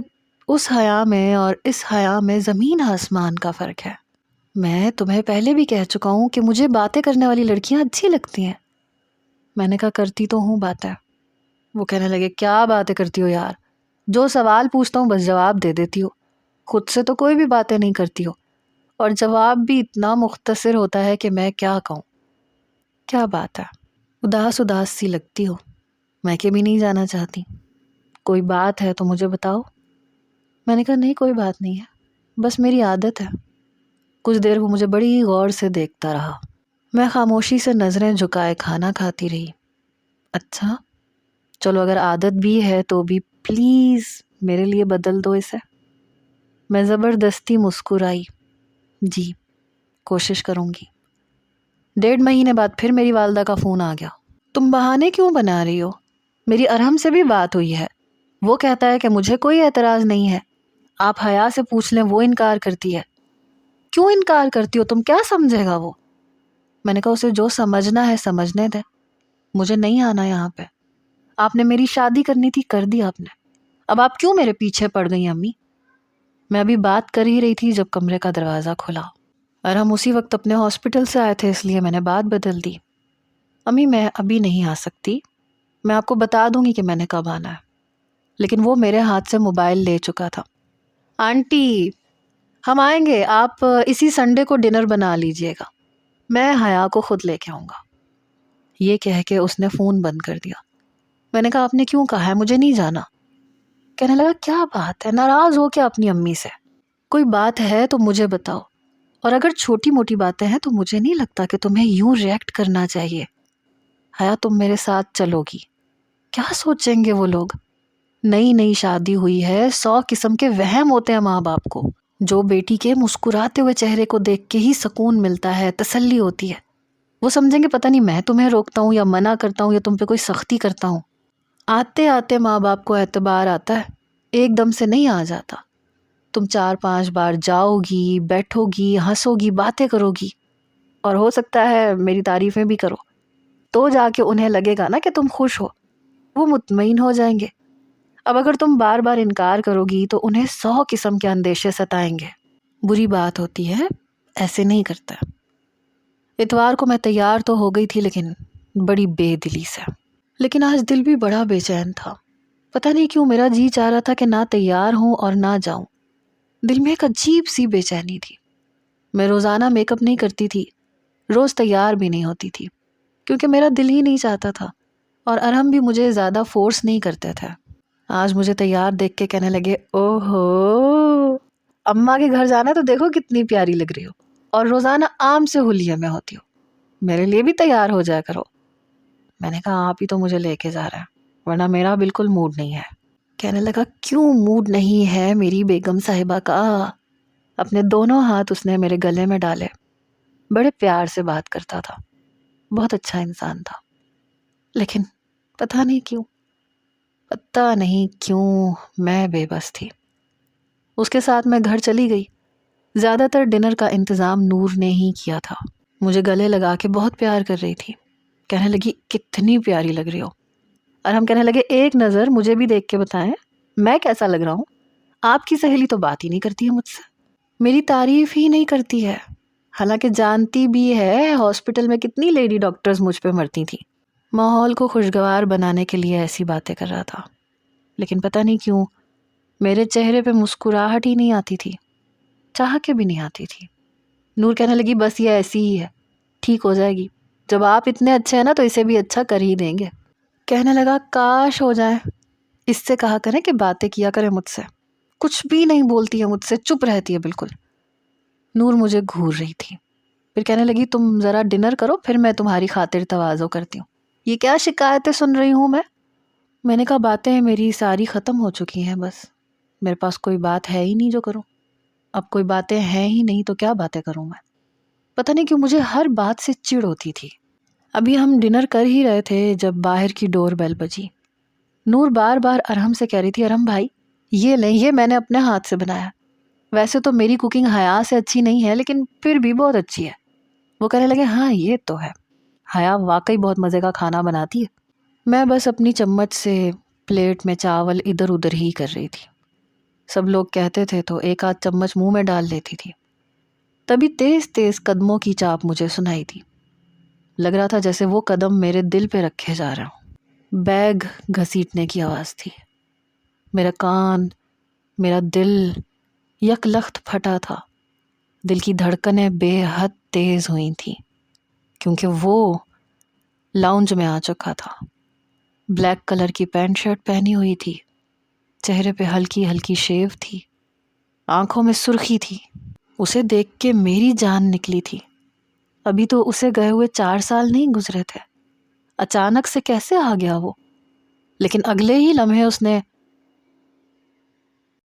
اس حیا میں اور اس حیا میں زمین آسمان کا فرق ہے. میں تمہیں پہلے بھی کہہ چکا ہوں کہ مجھے باتیں کرنے والی لڑکیاں اچھی لگتی ہیں. میں نے کہا کرتی تو ہوں باتیں. وہ کہنے لگے کیا باتیں کرتی ہو یار, جو سوال پوچھتا ہوں بس جواب دے دیتی ہو, خود سے تو کوئی بھی باتیں نہیں کرتی ہو, اور جواب بھی اتنا مختصر ہوتا ہے کہ میں کیا کہوں. کیا بات ہے, اداس اداس سی لگتی ہو, میں کہ بھی نہیں جانا چاہتی. کوئی بات ہے تو مجھے بتاؤ. میں نے کہا نہیں کوئی بات نہیں ہے, بس میری عادت ہے. کچھ دیر وہ مجھے بڑی غور سے دیکھتا رہا. میں خاموشی سے نظریں جھکائے کھانا کھاتی رہی. اچھا چلو اگر عادت بھی ہے تو بھی پلیز میرے لیے بدل دو اسے. میں زبردستی مسکرائی. جی کوشش کروں گی. 1.5 مہینے بعد پھر میری والدہ کا فون آ گیا. تم بہانے کیوں بنا رہی ہو؟ میری ارحم سے بھی بات ہوئی ہے, وہ کہتا ہے کہ مجھے کوئی اعتراض نہیں ہے, آپ حیا سے پوچھ لیں, وہ انکار کرتی ہے. کیوں انکار کرتی ہو, تم کیا سمجھے گا وہ؟ میں نے کہا اسے جو سمجھنا ہے سمجھنے دے, مجھے نہیں آنا یہاں پہ. آپ نے میری شادی کرنی تھی کر دی آپ نے, اب آپ کیوں میرے پیچھے پڑ گئی امی؟ میں ابھی بات کر ہی رہی تھی جب کمرے کا دروازہ کھلا. اور ہم اسی وقت اپنے ہاسپٹل سے آئے تھے اس لیے میں نے بات بدل دی. امی میں ابھی نہیں آ سکتی, میں آپ کو بتا دوں گی کہ میں نے کب آنا ہے. لیکن وہ میرے ہاتھ سے موبائل لے چکا تھا. آنٹی ہم آئیں گے, آپ اسی سنڈے کو ڈنر بنا لیجئے گا, میں حیا کو خود لے کے آؤں گا. یہ کہہ کے اس نے فون بند کر دیا. میں نے کہا آپ نے کیوں کہا ہے مجھے نہیں جانا؟ کہنے لگا کیا بات ہے, ناراض ہو کیا اپنی امی سے؟ کوئی بات ہے تو مجھے بتاؤ, اور اگر چھوٹی موٹی باتیں ہیں تو مجھے نہیں لگتا کہ تمہیں یوں ریئیکٹ کرنا چاہیے. حیا تم میرے ساتھ چلو گی, کیا سوچیں گے وہ لوگ؟ نئی نئی شادی ہوئی ہے, 100 قسم کے وہم ہوتے ہیں ماں باپ کو. جو بیٹی کے مسکراتے ہوئے چہرے کو دیکھ کے ہی سکون ملتا ہے, تسلی ہوتی ہے, وہ سمجھیں گے پتہ نہیں میں تمہیں روکتا ہوں یا منع کرتا ہوں یا تم پہ کوئی سختی کرتا ہوں. آتے آتے ماں باپ کو اعتبار آتا ہے, ایک دم سے نہیں آ جاتا. تم 4-5 بار جاؤ گی, بیٹھو گی, ہنسو گی, باتیں کرو گی, اور ہو سکتا ہے میری تعریفیں بھی کرو, تو جا کے انہیں لگے گا نا کہ تم خوش ہو, وہ مطمئن ہو جائیں گے. اب اگر تم بار بار انکار کرو گی تو انہیں 100 قسم کے اندیشے ستائیں گے. بری بات ہوتی ہے, ایسے نہیں کرتا. اتوار کو میں تیار تو ہو گئی تھی لیکن بڑی بے دلی سے. لیکن آج دل بھی بڑا بے چین تھا. پتہ نہیں کیوں میرا جی چاہ رہا تھا کہ نہ تیار ہوں اور نہ جاؤں. دل میں ایک عجیب سی بے چینی تھی. میں روزانہ میک اپ نہیں کرتی تھی, روز تیار بھی نہیں ہوتی تھی, کیونکہ میرا دل ہی نہیں چاہتا تھا, اور ارحم بھی مجھے زیادہ فورس نہیں کرتے تھے. آج مجھے تیار دیکھ کے کہنے لگے اوہو اماں کے گھر جانا تو دیکھو کتنی پیاری لگ رہی ہو, اور روزانہ عام سے ہولیے میں ہوتی ہو, میرے لیے بھی تیار ہو جایا کرو. میں نے کہا آپ ہی تو مجھے لے کے جا رہے ہیں, ورنہ میرا بالکل موڈ نہیں ہے. کہنے لگا کیوں موڈ نہیں ہے میری بیگم صاحبہ کا؟ اپنے دونوں ہاتھ اس نے میرے گلے میں ڈالے. بڑے پیار سے بات کرتا تھا, بہت اچھا انسان تھا. لیکن پتہ نہیں کیوں میں بے بس تھی. اس کے ساتھ میں گھر چلی گئی. زیادہ تر ڈنر کا انتظام نور نے ہی کیا تھا. مجھے گلے لگا کے بہت پیار کر رہی تھی. کہنے لگی کتنی پیاری لگ رہی ہو, اور ہم کہنے لگے ایک نظر مجھے بھی دیکھ کے بتائیں میں کیسا لگ رہا ہوں. آپ کی سہیلی تو بات ہی نہیں کرتی ہے مجھ سے, میری تعریف ہی نہیں کرتی ہے. حالانکہ جانتی بھی ہے ہاسپٹل میں کتنی لیڈی ڈاکٹرز مجھ پہ مرتی تھیں. ماحول کو خوشگوار بنانے کے لیے ایسی باتیں کر رہا تھا، لیکن پتہ نہیں کیوں میرے چہرے پہ مسکراہٹ ہی نہیں آتی تھی، چاہ کے بھی نہیں آتی تھی. نور کہنے لگی بس یہ ایسی ہی ہے، ٹھیک ہو جائے گی، جب آپ اتنے اچھے ہیں نا تو اسے بھی اچھا کر ہی دیں گے. کہنے لگا کاش ہو جائے، اس سے کہا کریں کہ باتیں کیا کریں مجھ سے. کچھ بھی نہیں بولتی ہے مجھ سے، چپ رہتی ہے بالکل. نور مجھے گھور رہی تھی، پھر کہنے لگی تم ذرا ڈنر کرو پھر میں تمہاری خاطر تواضع کرتی ہوں. یہ کیا شکایتیں سن رہی ہوں میں نے کہا باتیں میری ساری ختم ہو چکی ہیں، بس میرے پاس کوئی بات ہے ہی نہیں جو کروں. اب کوئی باتیں ہیں ہی نہیں تو کیا باتیں کروں میں. پتہ نہیں کیوں مجھے ہر بات سے چڑ ہوتی تھی. ابھی ہم ڈنر کر ہی رہے تھے جب باہر کی ڈور بیل بجی. نور بار بار ارحم سے کہہ رہی تھی ارحم بھائی یہ لیں، یہ میں نے اپنے ہاتھ سے بنایا. ویسے تو میری کوکنگ حیا سے اچھی نہیں ہے لیکن پھر بھی بہت اچھی ہے. وہ کہنے لگے ہاں یہ تو ہے، حیا واقعی بہت مزے کا کھانا بناتی ہے. میں بس اپنی چمچ سے پلیٹ میں چاول ادھر ادھر ہی کر رہی تھی. سب لوگ کہتے تھے تو ایک آدھ چمچ منہ میں ڈال لیتی تھی. تبھی تیز تیز قدموں کی چاپ مجھے سنائی تھی. لگ رہا تھا جیسے وہ قدم میرے دل پہ رکھے جا رہا ہوں. بیگ گھسیٹنے کی آواز تھی. میرا کان، میرا دل یک لخت پھٹا تھا. دل کی دھڑکنیں بے حد تیز ہوئی تھیں کیونکہ وہ لاؤنج میں آ چکا تھا. بلیک کلر کی پینٹ شرٹ پہنی ہوئی تھی، چہرے پہ ہلکی ہلکی شیو تھی، آنکھوں میں سرخی تھی. اسے دیکھ کے میری جان نکلی تھی. ابھی تو اسے گئے ہوئے 4 سال نہیں گزرے تھے، اچانک سے کیسے آ گیا وہ. لیکن اگلے ہی لمحے اس نے